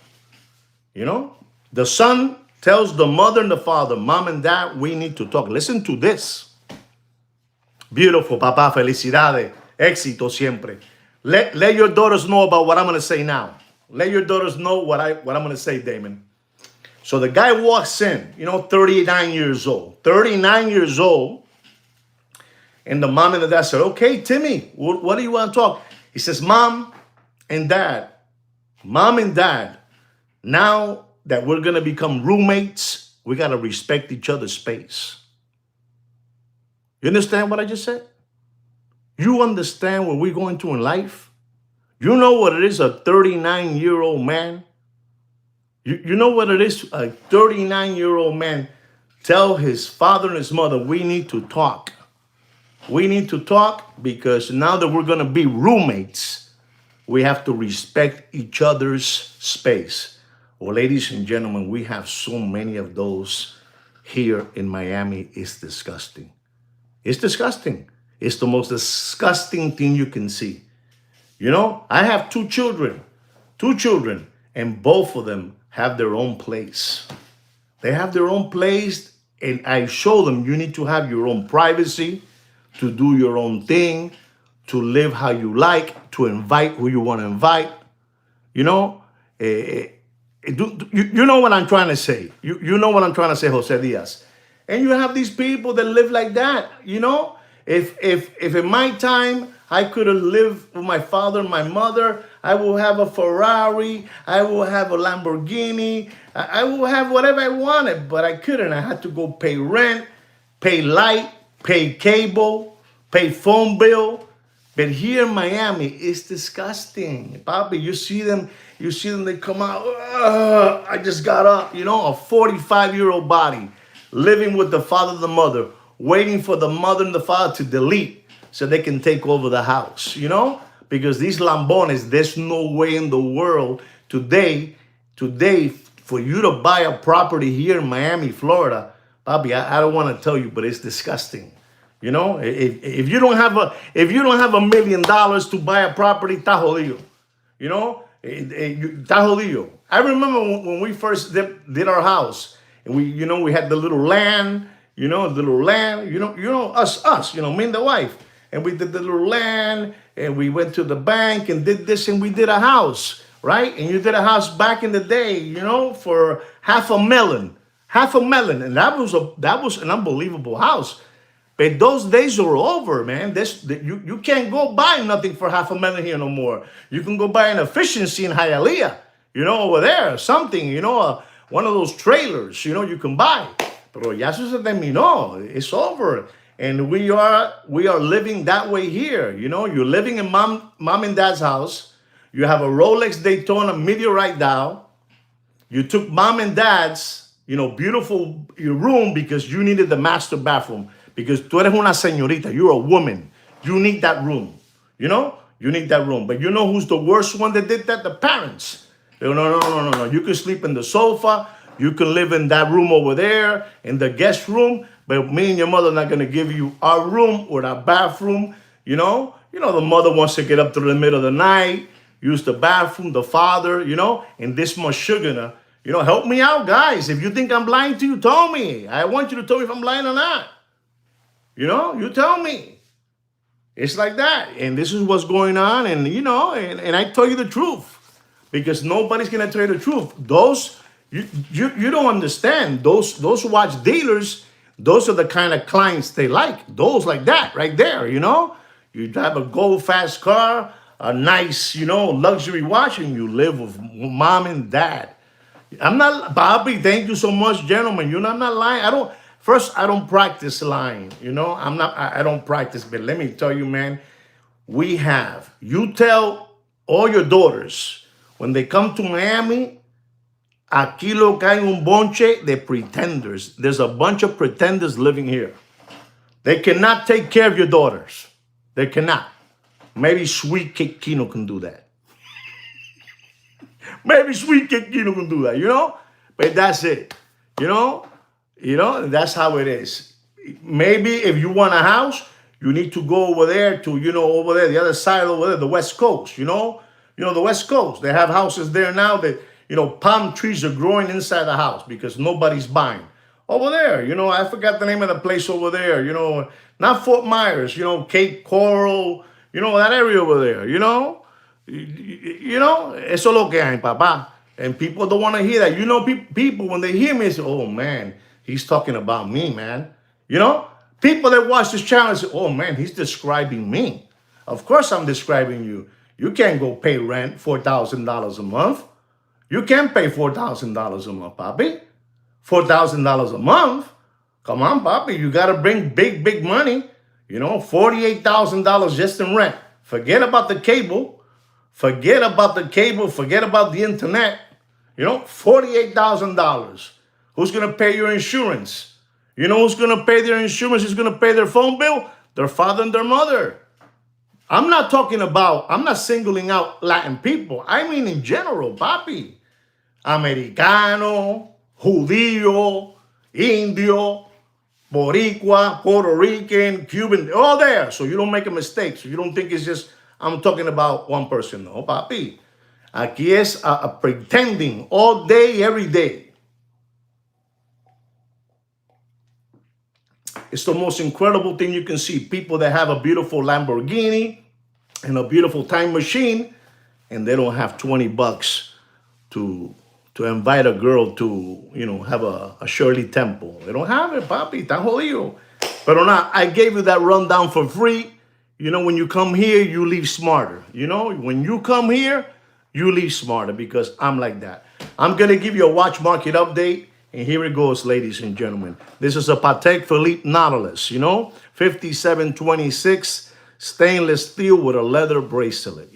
You know, the son tells the mother and the father, Mom and Dad, we need to talk. Listen to this. Beautiful, papá. Felicidades. Éxito siempre. Let your daughters know about what I'm going to say now. Let your daughters know what I'm going to say, Damon. So the guy walks in, you know, 39 years old. 39 years old. And the mom and the dad said, okay, Timmy, what do you want to talk? He says, Mom and Dad, now that we're going to become roommates, we got to respect each other's space. You understand what I just said? You understand what we're going through in life? You know what it is, a 39-year-old man? You know what it is, a 39-year-old man tell his father and his mother, we need to talk. We need to talk because now that we're going to be roommates, we have to respect each other's space. Well, ladies and gentlemen, we have so many of those here in Miami. It's disgusting. It's disgusting. It's the most disgusting thing you can see. You know, I have two children, and both of them have their own place. They have their own place, and I show them you need to have your own privacy, to do your own thing, to live how you like, to invite who you want to invite. You know, you know what I'm trying to say. You know what I'm trying to say, Jose Diaz. And you have these people that live like that, you know. If in my time I could have lived with my father and my mother, I will have a Ferrari, I will have a Lamborghini, I will have whatever I wanted, but I couldn't. I had to go pay rent, pay light, pay cable, pay phone bill. But here in Miami, it's disgusting. Papi, you see them, they come out, I just got up, you know, a 45-year-old body, living with the father and the mother, waiting for the mother and the father to delete so they can take over the house, you know? Because these lambones, there's no way in the world today, for you to buy a property here in Miami, Florida, Bobby, I don't want to tell you, but it's disgusting. You know, if you don't have $1 million to buy a property, está jodido. You know, está jodido. I remember when we first did our house, and we had the little land, us, me and the wife, and we did the little land, and we went to the bank and did this, and we did a house, right? And you did a house back in the day, for half a million, and that was an unbelievable house. But those days are over, man. You can't go buy nothing for half a million here no more. You can go buy an efficiency in Hialeah, over there, something, one of those trailers, you can buy. Pero ya eso se terminó. It's over. And we are living that way here. You're living in mom and dad's house. You have a Rolex Daytona Meteorite dial. You took mom and dad's, beautiful room because you needed the master bathroom. Because tú eres una señorita, you're a woman. You need that room. You need that room. But you know who's the worst one that did that? The parents. No. You can sleep in the sofa. You can live in that room over there, in the guest room. But me and your mother are not going to give you our room or our bathroom. The mother wants to get up to the middle of the night, use the bathroom, the father, and this much sugar. Help me out, guys. If you think I'm lying to you, tell me. I want you to tell me if I'm lying or not. You tell me. It's like that. And this is what's going on. And, and I tell you the truth. Because nobody's going to tell you the truth. Those, you don't understand. Those watch dealers, those are the kind of clients they like. Those like that right there, You drive a gold fast car, a nice, luxury watch, and you live with mom and dad. I'm not, Bobby, thank you so much, gentlemen. I'm not lying. I don't practice lying, I don't practice, but let me tell you, man, you tell all your daughters, when they come to Miami, aquí lo que hay un bonche de pretenders. There's a bunch of pretenders living here. They cannot take care of your daughters. They cannot. Maybe Sweet Kid Kino can do that. Maybe Sweet Kid Kino can do that, But that's it, that's how it is. Maybe if you want a house, you need to go over there to, over there, the other side over there, the West Coast, the West Coast. They have houses there now that, palm trees are growing inside the house because nobody's buying. Over there, I forgot the name of the place over there, not Fort Myers, Cape Coral, that area over there, eso es lo que hay, papá. And people don't want to hear that. People, when they hear me, say, oh, man, he's talking about me, man. People that watch this channel say, oh, man, he's describing me. Of course I'm describing you. You can't go pay rent $4,000 a month. You can't pay $4,000 a month, Papi. $4,000 a month? Come on, Papi. You got to bring big money. $48,000 just in rent. Forget about the cable. Forget about the internet. $48,000. Who's going to pay your insurance? Who's going to pay their insurance? Who's going to pay their phone bill? Their father and their mother. I'm not singling out Latin people. I mean in general, papi. Americano, Judío, Indio, Boricua, Puerto Rican, Cuban, all there. So you don't make a mistake. So you don't think it's just, I'm talking about one person. No, papi. Aquí es pretending all day, every day. It's the most incredible thing you can see. People that have a beautiful Lamborghini and a beautiful time machine, and they don't have 20 bucks to invite a girl to, have a Shirley Temple. They don't have it, papi. Tan jodido. Pero now, I gave you that rundown for free. When you come here, you leave smarter. When you come here, you leave smarter because I'm like that. I'm going to give you a watch market update. And here it goes, ladies and gentlemen. This is a Patek Philippe Nautilus, 5726 stainless steel with a leather bracelet,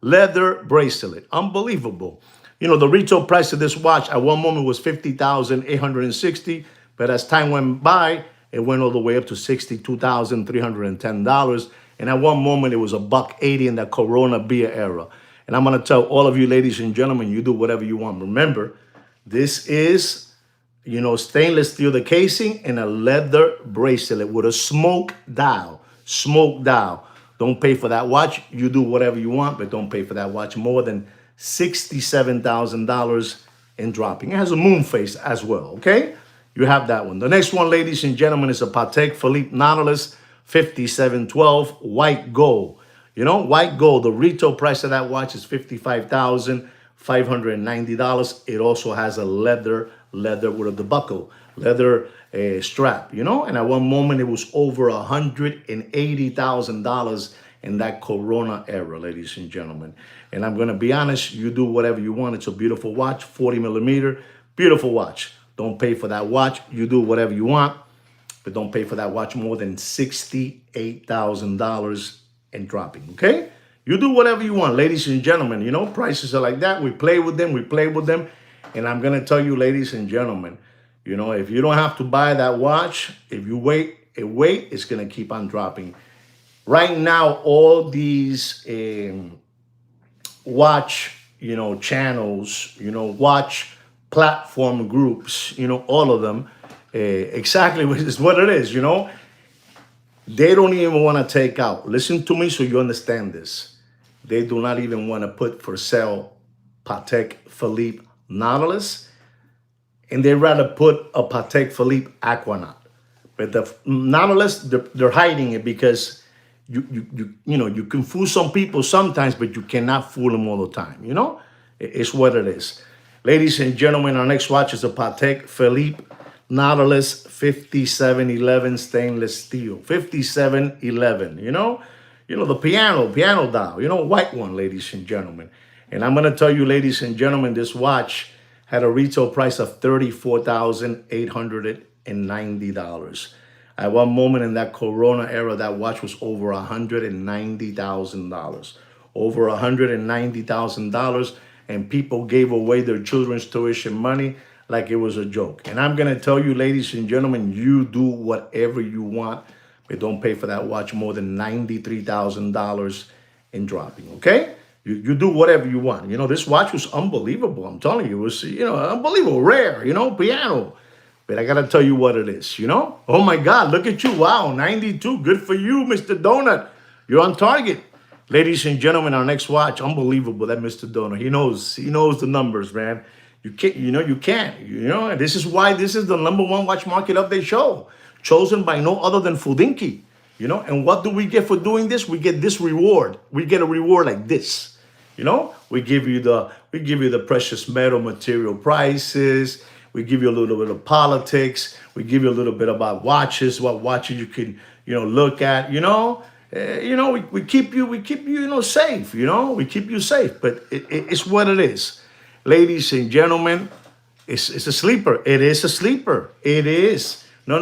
leather bracelet. Unbelievable. The retail price of this watch at one moment was $50,860, but as time went by, it went all the way up to $62,310. And at one moment, it was $180 in the Corona beer era. And I'm going to tell all of you, ladies and gentlemen, you do whatever you want. Remember, this is You know, stainless steel, the casing, and a leather bracelet with a smoke dial. Smoke dial. Don't pay for that watch. You do whatever you want, but don't pay for that watch more than $67,000 in dropping. It has a moon face as well, okay? You have that one. The next one, ladies and gentlemen, is a Patek Philippe Nautilus 5712 white gold. You know, white gold, the retail price of that watch is $55,590. It also has a leather with a buckle, leather strap, you know? And at one moment, it was over $180,000 in that Corona era, ladies and gentlemen. And I'm gonna be honest, you do whatever you want. It's a beautiful watch, 40 millimeter, beautiful watch. Don't pay for that watch. You do whatever you want, but don't pay for that watch more than $68,000 and dropping, okay? You do whatever you want, ladies and gentlemen. You know, prices are like that. We play with them, And I'm gonna tell you, ladies and gentlemen, you know, if you don't have to buy that watch, if you wait, it's gonna keep on dropping. Right now, all these watch, you know, channels, you know, watch platform groups, you know, all of them, exactly what is what it is, you know. They don't even want to take out. Listen to me so you understand this. They do not even want to put for sale Patek Philippe Nautilus, and they rather put a Patek Philippe Aquanaut. But the Nautilus, they're hiding it because you know, you can fool some people sometimes, but you cannot fool them all the time. You know, it's what it is. Ladies and gentlemen, our next watch is a Patek Philippe Nautilus 5711 stainless steel. 5711, you know, the piano dial, you know, white one, ladies and gentlemen. And I'm going to tell you, ladies and gentlemen, this watch had a retail price of $34,890. At one moment in that Corona era, that watch was over $190,000. Over $190,000, and people gave away their children's tuition money like it was a joke. And I'm gonna tell you, ladies and gentlemen, you do whatever you want, but don't pay for that watch more than $93,000 in dropping, okay? You do whatever you want. You know, this watch was unbelievable. I'm telling you, it was, you know, unbelievable, rare, you know, piano. But I gotta tell you what it is, you know? Oh my God, look at you, wow, 92, good for you, Mr. Donut. You're on target. Ladies and gentlemen, our next watch, unbelievable, that Mr. Donut. He knows the numbers, man. You can't, you know, and this is why this is the #1 watch market update show, chosen by no other than Fudinki, you know. And what do we get for doing this? We get this reward. We get a reward like this, you know. We give you the precious metal material prices. We give you a little bit of politics. We give you a little bit about watches, what watches you can, you know, look at, you know. We keep you, you know, safe, you know. We keep you safe, but it's what it is. Ladies and gentlemen, it's a sleeper. It is a sleeper. It is. No.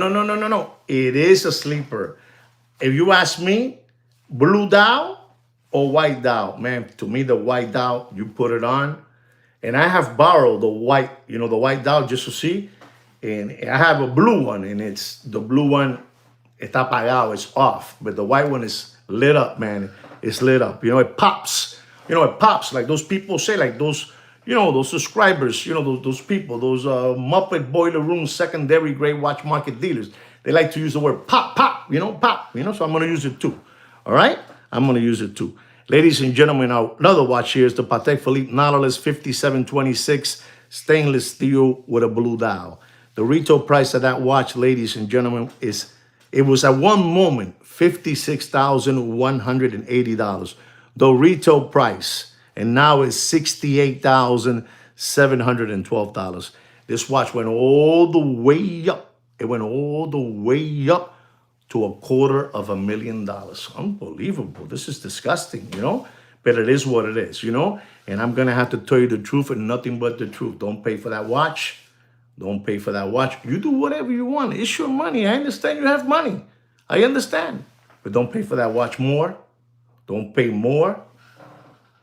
It is a sleeper. If you ask me, blue dial or white dial, man, to me, the white dial, you put it on. And I have borrowed the white, you know, the white dial just to see. And I have a blue one, and it's the blue one, está apagado, it's off. But the white one is lit up, man. It's lit up. You know, it pops. You know, it pops. Like those people say, like those, you know, those subscribers, you know, those people, those Muppet Boiler Room secondary grade watch market dealers. They like to use the word pop, you know, so I'm going to use it too. All right? I'm going to use it too. Ladies and gentlemen, our another watch here is the Patek Philippe Nautilus 5726 stainless steel with a blue dial. The retail price of that watch, ladies and gentlemen, it was at one moment $56,180. The retail price. And now it's $68,712. This watch went all the way up. It went all the way up to $250,000. Unbelievable. This is disgusting, you know? But it is what it is, you know? And I'm going to have to tell you the truth and nothing but the truth. Don't pay for that watch. Don't pay for that watch. You do whatever you want. It's your money. I understand you have money. I understand. But don't pay for that watch more. Don't pay more.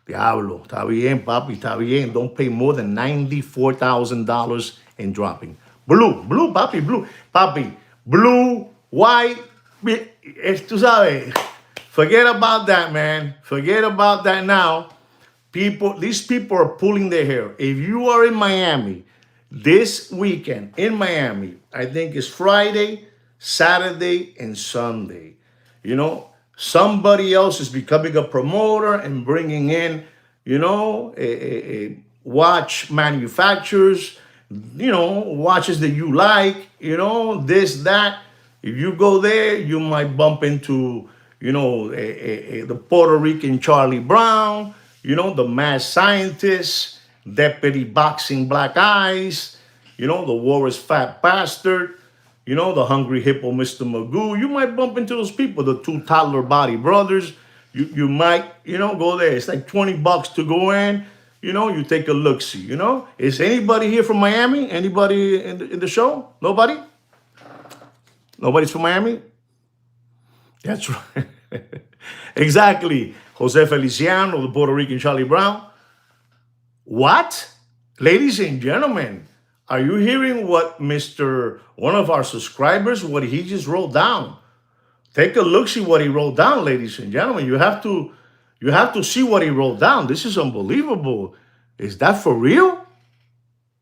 Diablo, está bien, papi, está bien. Don't pay more than $94,000 in dropping. Blue, papi, blue. Papi, blue, white, tú sabes. Forget about that, man. Forget about that now. These people are pulling their hair. If you are in Miami, This weekend in Miami, I think it's Friday, Saturday, and Sunday. You know, somebody else is becoming a promoter and bringing in, a watch manufacturers, watches that you like, this, that. If you go there, you might bump into, the Puerto Rican Charlie Brown, the mad scientist, deputy boxing black eyes, the Walrus fat bastard, the hungry hippo Mr. Magoo. You might bump into those people, the two toddler body brothers. You might, go there. It's like $20 to go in. You take a look see, Is anybody here from Miami? Anybody in the show? Nobody? Nobody's from Miami? That's right. Exactly. Jose Feliciano, the Puerto Rican Charlie Brown. What? Ladies and gentlemen, are you hearing what one of our subscribers, what he just wrote down? Take a look, see what he wrote down, ladies and gentlemen. You have to see what he wrote down. This is unbelievable. Is that for real?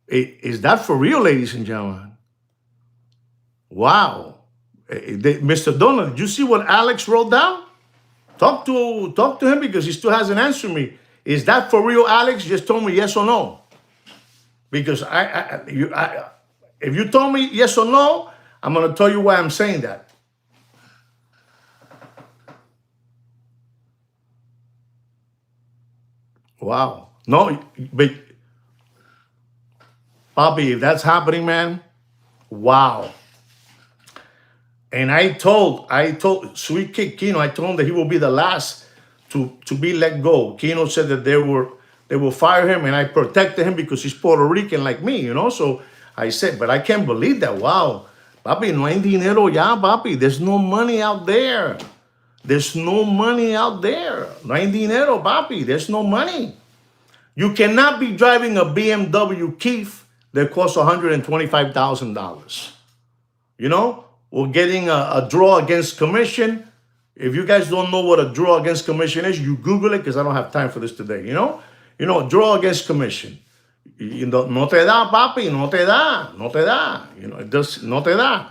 Is that for real, ladies and gentlemen? Wow. Mr. Donald, did you see what Alex wrote down? Talk to him because he still hasn't answered me. Is that for real, Alex? Just tell me yes or no. Because if you told me yes or no, I'm going to tell you why I'm saying that. Wow. No, but Bobby, if that's happening, man, wow. And I told Sweet Kid Kino, I told him that he will be the last to be let go. Kino said that they will fire him, and I protected him because he's Puerto Rican like me, So I said, but I can't believe that. Wow. Papi, no hay dinero ya, papi. There's no money out there. There's no money out there. No hay dinero, papi. There's no money. You cannot be driving a BMW Keith that costs $125,000. We're getting a draw against commission. If you guys don't know what a draw against commission is, you Google it because I don't have time for this today. Draw against commission. No te da, papi, no te da, no te da. It does, no te da.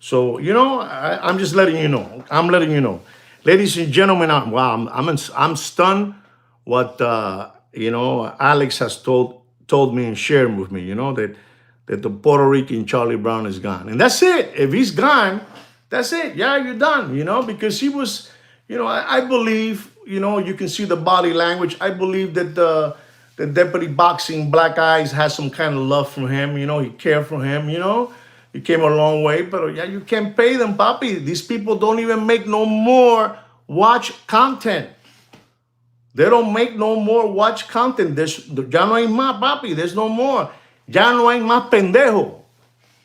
So, I'm just letting you know. I'm letting you know. Ladies and gentlemen, I'm stunned what, Alex has told me and shared with me, that the Puerto Rican Charlie Brown is gone. And that's it. If he's gone, that's it. Yeah, you're done, because he was, I believe, you can see the body language. I believe that the deputy boxing black eyes has some kind of love for him. He cared for him, He came a long way, but yeah, you can't pay them, papi. These people don't even make no more watch content. They don't make no more watch content. Ya no hay más, papi. There's no more. Ya no hay más pendejo.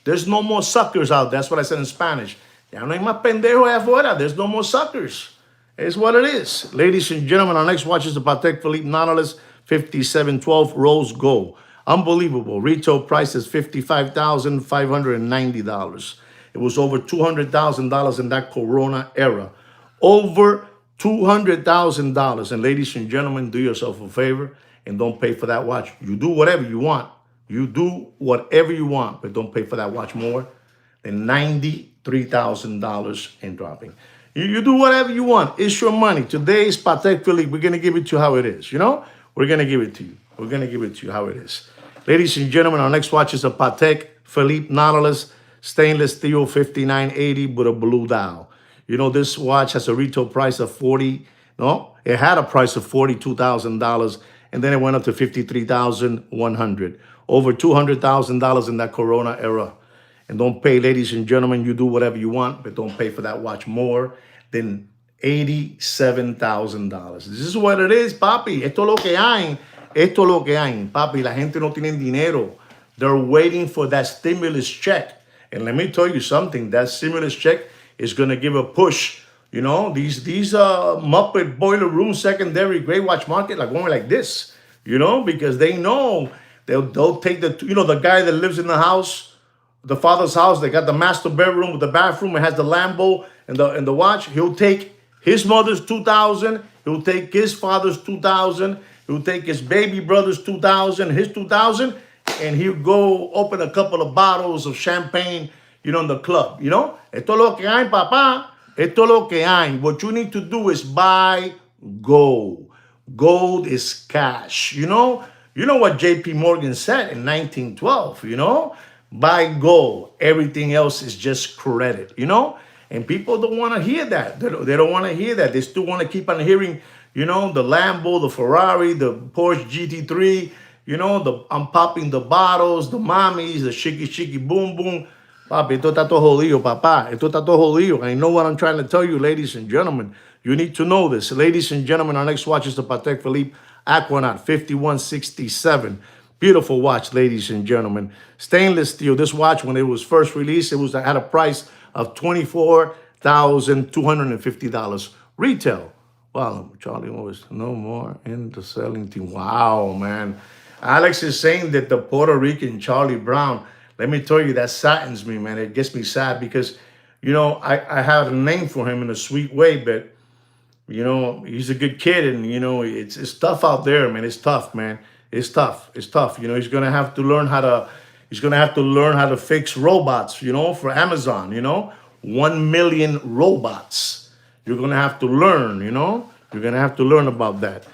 There's no more suckers out. That's what I said in Spanish. Ya no hay más pendejo allá afuera. There's no more suckers. It's what it is. Ladies and gentlemen, our next watch is the Patek Philippe Nautilus 5712 Rose Gold. Unbelievable. Retail price is $55,590. It was over $200,000 in that Corona era. Over $200,000. And ladies and gentlemen, do yourself a favor and don't pay for that watch. You do whatever you want. You do whatever you want, but don't pay for that watch more than $93,000 and dropping. You do whatever you want. It's your money. Today is Patek Philippe. We're going to give it to you how it is. We're going to give it to you. We're going to give it to you how it is. Ladies and gentlemen, our next watch is a Patek Philippe Nautilus stainless steel 5980 with a blue dial. This watch has a retail price of it had a price of $42,000, and then it went up to $53,100. Over $200,000 in that Corona era. And don't pay, ladies and gentlemen, you do whatever you want, but don't pay for that watch more than $87,000. This is what it is, papi. Esto es lo que hay. Esto es lo que hay. Papi, la gente no tiene dinero. They're waiting for that stimulus check. And let me tell you something. That stimulus check is going to give a push. These Muppet boiler room secondary gray watch market are going like this. Because they know they'll take the guy that lives in the house, the father's house, they got the master bedroom with the bathroom, it has the Lambo and the watch. He'll take his mother's $2,000, he'll take his father's $2,000, he'll take his baby brother's $2,000, his $2,000, and he'll go open a couple of bottles of champagne, you know, in the club, you know? Esto es lo que hay, papá. Esto es lo que hay. What you need to do is buy gold. Gold is cash, you know? You know what JP Morgan said in 1912, you know? Buy gold. Everything else is just credit, you know? And people don't want to hear that. They don't want to hear that. They still want to keep on hearing, you know, the Lambo, the Ferrari, the Porsche GT3, you know, I'm popping the bottles, the mommies, the shiki boom boom. Papi, esto está todo jodido, papá. Esto está todo jodido. I know what I'm trying to tell you, ladies and gentlemen. You need to know this. Ladies and gentlemen, our next watch is the Patek Philippe Aquanaut 5167. Beautiful watch, ladies and gentlemen. Stainless steel. This watch, when it was first released, it had a price of $24,250 retail. Wow, Charlie was no more in the selling team. Wow, man. Alex is saying that the Puerto Rican Charlie Brown, let me tell you, that saddens me, man. It gets me sad because, you know, I have a name for him in a sweet way, but, you know, he's a good kid, and, you know, it's tough out there, man. It's tough, man. It's tough. It's tough. You know, he's gonna have to learn how to fix robots, you know, for Amazon, you know. 1 million robots. You're gonna have to learn, you know. You're gonna have to learn about that.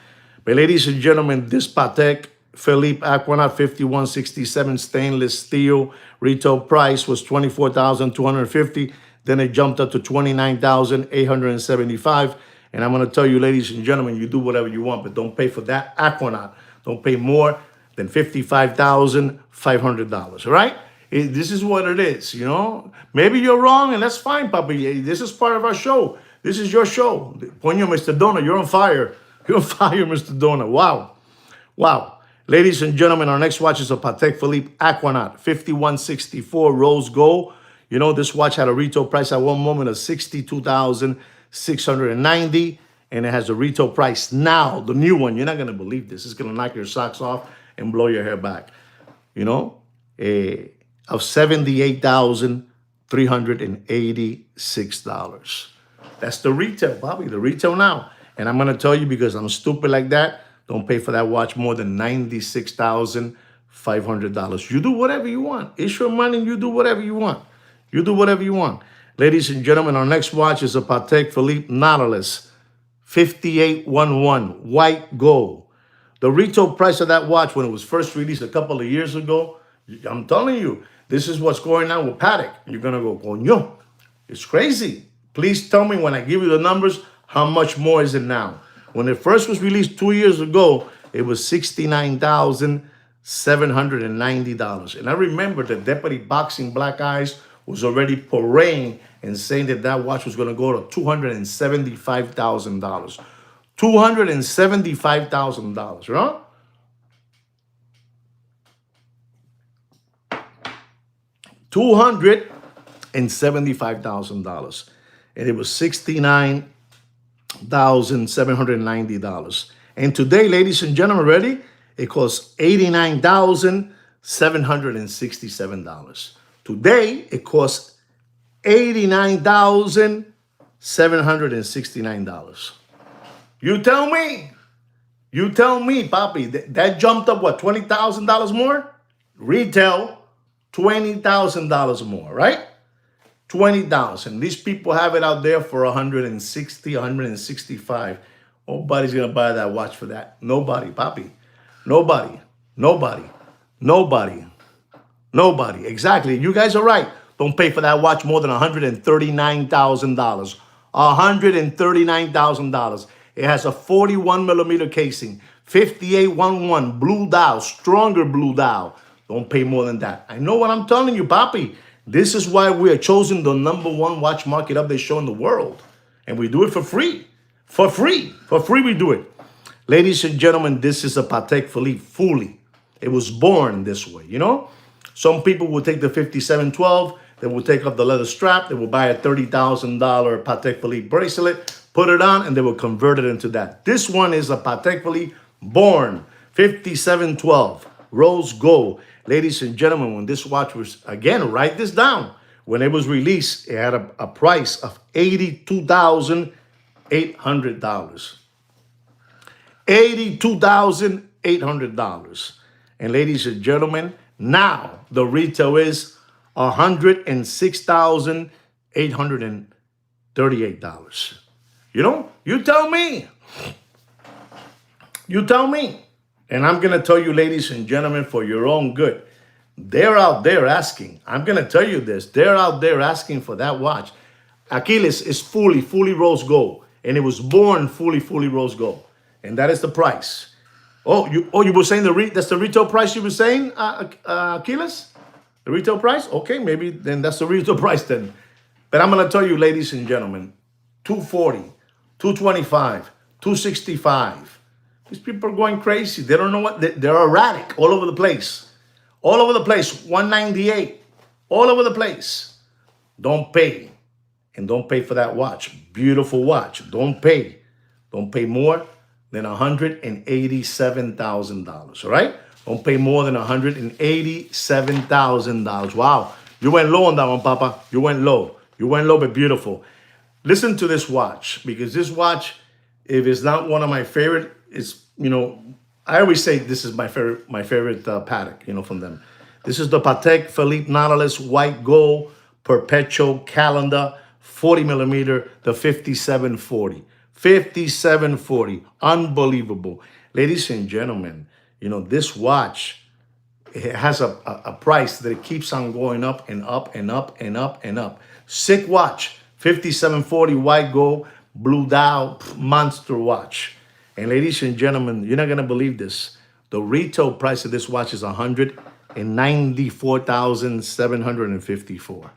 But ladies and gentlemen, this Patek Philippe Aquanaut 5167 stainless steel retail price was $24,250. Then it jumped up to $29,875. And I'm going to tell you, ladies and gentlemen, you do whatever you want, but don't pay for that Aquanaut. Don't pay more than $55,500. All right? This is what it is, you know? Maybe you're wrong, and that's fine, Papi. This is part of our show. This is your show. Poño, Mr. Dona, you're on fire. You're on fire, Mr. Dona. Wow. Wow. Ladies and gentlemen, our next watch is a Patek Philippe Aquanaut 5164 rose gold. You know, this watch had a retail price at one moment of $62,690, and it has a retail price now, the new one. You're not going to believe this. It's going to knock your socks off and blow your hair back. You know, of $78,386. That's the retail, Bobby, the retail now. And I'm going to tell you, because I'm stupid like that, don't pay for that watch more than $96,500. You do whatever you want. It's your money. You do whatever you want. You do whatever you want. Ladies and gentlemen, our next watch is a Patek Philippe Nautilus 5811 white gold. The retail price of that watch when it was first released a couple of years ago, I'm telling you, this is what's going on with Patek. You're going to go, coño, it's crazy. Please tell me when I give you the numbers, how much more is it now? When it first was released 2 years ago, it was $69,790. And I remember the Deputy Boxing Black Eyes was already parading and saying that that watch was going to go to $275,000. $275,000, right? $275,000. And it was $69,790. And today, ladies and gentlemen, ready? It costs $89,767. Today, it costs $89,769. You tell me, Papi, that jumped up, what, $20,000 more? Retail, $20,000 more, right? 20,000. These people have it out there for 160, 165. Nobody's gonna buy that watch for that. Nobody, Papi. Nobody. Exactly. You guys are right. Don't pay for that watch more than $139,000. $139,000. It has a 41 millimeter casing, 5811 blue dial, stronger blue dial. Don't pay more than that. I know what I'm telling you, Papi. This is why we are chosen the #1 watch market update show in the world. And we do it for free. For free we do it. Ladies and gentlemen, this is a Patek Philippe Fully. It was born this way, you know? Some people will take the 5712, they will take off the leather strap, they will buy a $30,000 Patek Philippe bracelet, put it on, and they will convert it into that. This one is a Patek Philippe born 5712 rose gold. Ladies and gentlemen, when this watch was, again, write this down. When it was released, it had a price of $82,800. $82,800. And ladies and gentlemen, Now the retail is $106,838. You tell me. You tell me. And I'm going to tell you, ladies and gentlemen, for your own good. They're out there asking. I'm going to tell you this. They're out there asking for that watch. Achilles is fully rose gold. And it was born fully rose gold. And that is the price. You were saying that's the retail price you were saying, Achilles? The retail price? Okay, maybe then that's the retail price then. But I'm going to tell you, ladies and gentlemen, 240, 225, 265. These people are going crazy. They don't know what, they're erratic all over the place. All over the place, 198, all over the place. Don't pay. And don't pay for that watch. Beautiful watch. Don't pay. Don't pay more than $187,000, all right? Don't pay more than $187,000. Wow. You went low on that one, Papa. You went low. You went low, but beautiful. Listen to this watch, because this watch, if it's not one of my favorite, it's, I always say this is my favorite Patek, from them. This is the Patek Philippe Nautilus white gold perpetual calendar, 40 millimeter, the 5740. 5740, unbelievable. Ladies and gentlemen, this watch, it has a price that it keeps on going up and up and up and up and up. Sick watch, 5740 white gold, blue dial, monster watch. And ladies and gentlemen, you're not going to believe this. The retail price of this watch is $194,754.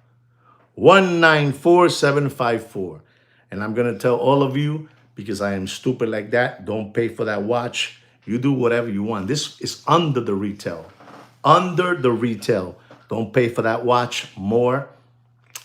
194,754. And I'm going to tell all of you, because I am stupid like that, don't pay for that watch. You do whatever you want. This is under the retail. Under the retail. Don't pay for that watch more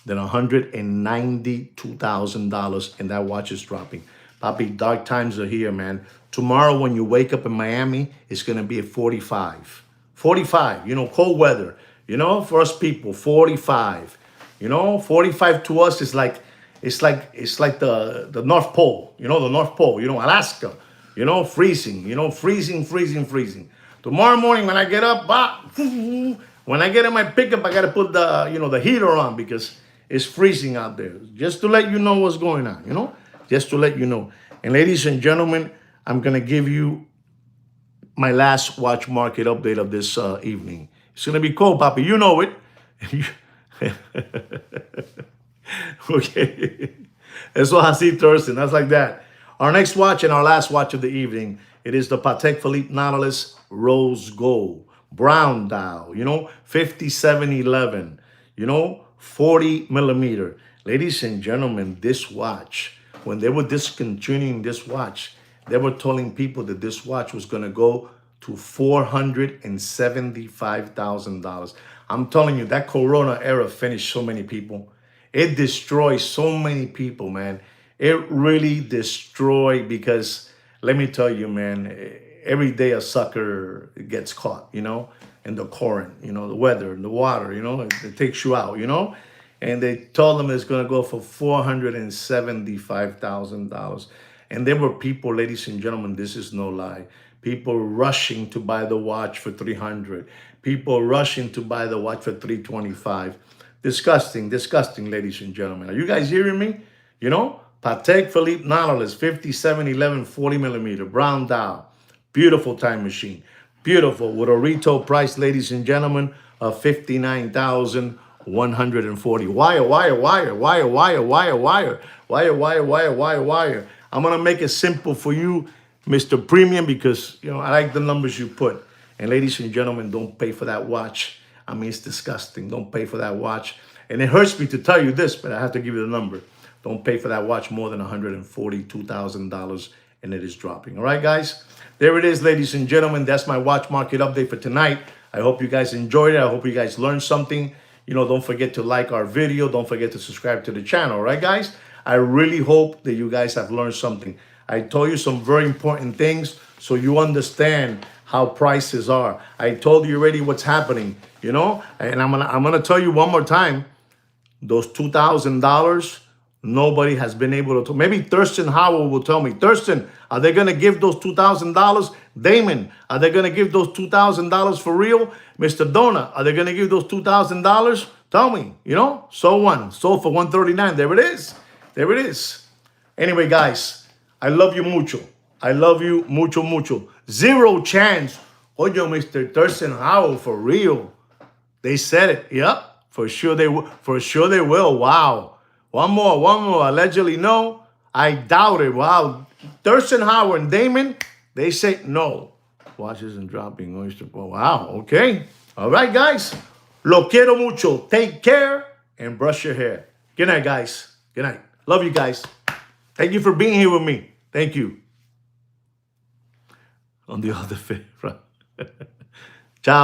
than $192,000, and that watch is dropping. Papi, dark times are here, man. Tomorrow when you wake up in Miami, it's going to be at 45. 45, cold weather. For us people, 45. 45 to us is like, it's like the North Pole, the North Pole, Alaska, freezing, freezing. Tomorrow morning when I get up, when I get in my pickup, I got to put the heater on because it's freezing out there. Just to let you know what's going on, just to let you know. And ladies and gentlemen, I'm going to give you my last watch market update of this evening. It's going to be cold, Papi. You know it. Okay. Eso es así, Thurston. That's like that. Our next watch and our last watch of the evening, it is the Patek Philippe Nautilus Rose Gold. Brown dial, 5711, 40 millimeter. Ladies and gentlemen, this watch, when they were discontinuing this watch, they were telling people that this watch was going to go to $475,000. I'm telling you, that Corona era finished so many people. It destroyed so many people, man. It really destroyed, because let me tell you, man, every day a sucker gets caught, in the current, the weather, the water, it takes you out, And they told them it's going to go for $475,000. And there were people, ladies and gentlemen, this is no lie, people rushing to buy the watch for $300. People rushing to buy the watch for $325. Disgusting, ladies and gentlemen. Are you guys hearing me? Patek Philippe Nautilus, 5711, 40 millimeter, brown dial. Beautiful time machine. Beautiful, with a retail price, ladies and gentlemen, of $59,140. Wire. I'm going to make it simple for you, Mr. Premium, because, I like the numbers you put. And ladies and gentlemen, don't pay for that watch. I mean, it's disgusting. Don't pay for that watch. And it hurts me to tell you this, but I have to give you the number. Don't pay for that watch more than $142,000, and it is dropping. All right, guys? There it is, ladies and gentlemen. That's my watch market update for tonight. I hope you guys enjoyed it. I hope you guys learned something. Don't forget to like our video. Don't forget to subscribe to the channel. All right, guys? I really hope that you guys have learned something. I told you some very important things so you understand how prices are. I told you already what's happening, and I'm gonna tell you one more time. Those $2,000, nobody has been able to. Maybe Thurston Howell will tell me, Thurston, are they gonna give those $2,000? Damon, are they going to give those $2,000 for real? Mr. Dona, are they going to give those $2,000? Tell me, So one, sold for 139. There it is. There it is. Anyway, guys, I love you mucho. I love you mucho, mucho. Zero chance. Oye, Mr. Thurston Howell, for real. They said it. Yep. For sure they will. For sure they will. Wow. One more. Allegedly no. I doubt it. Wow. Thurston Howard and Damon, they say no. Watches and dropping oyster. Oh, wow. Okay. All right, guys. Lo quiero mucho. Take care and brush your hair. Good night, guys. Good night. Love you guys. Thank you for being here with me. Thank you. On the other foot. Ciao.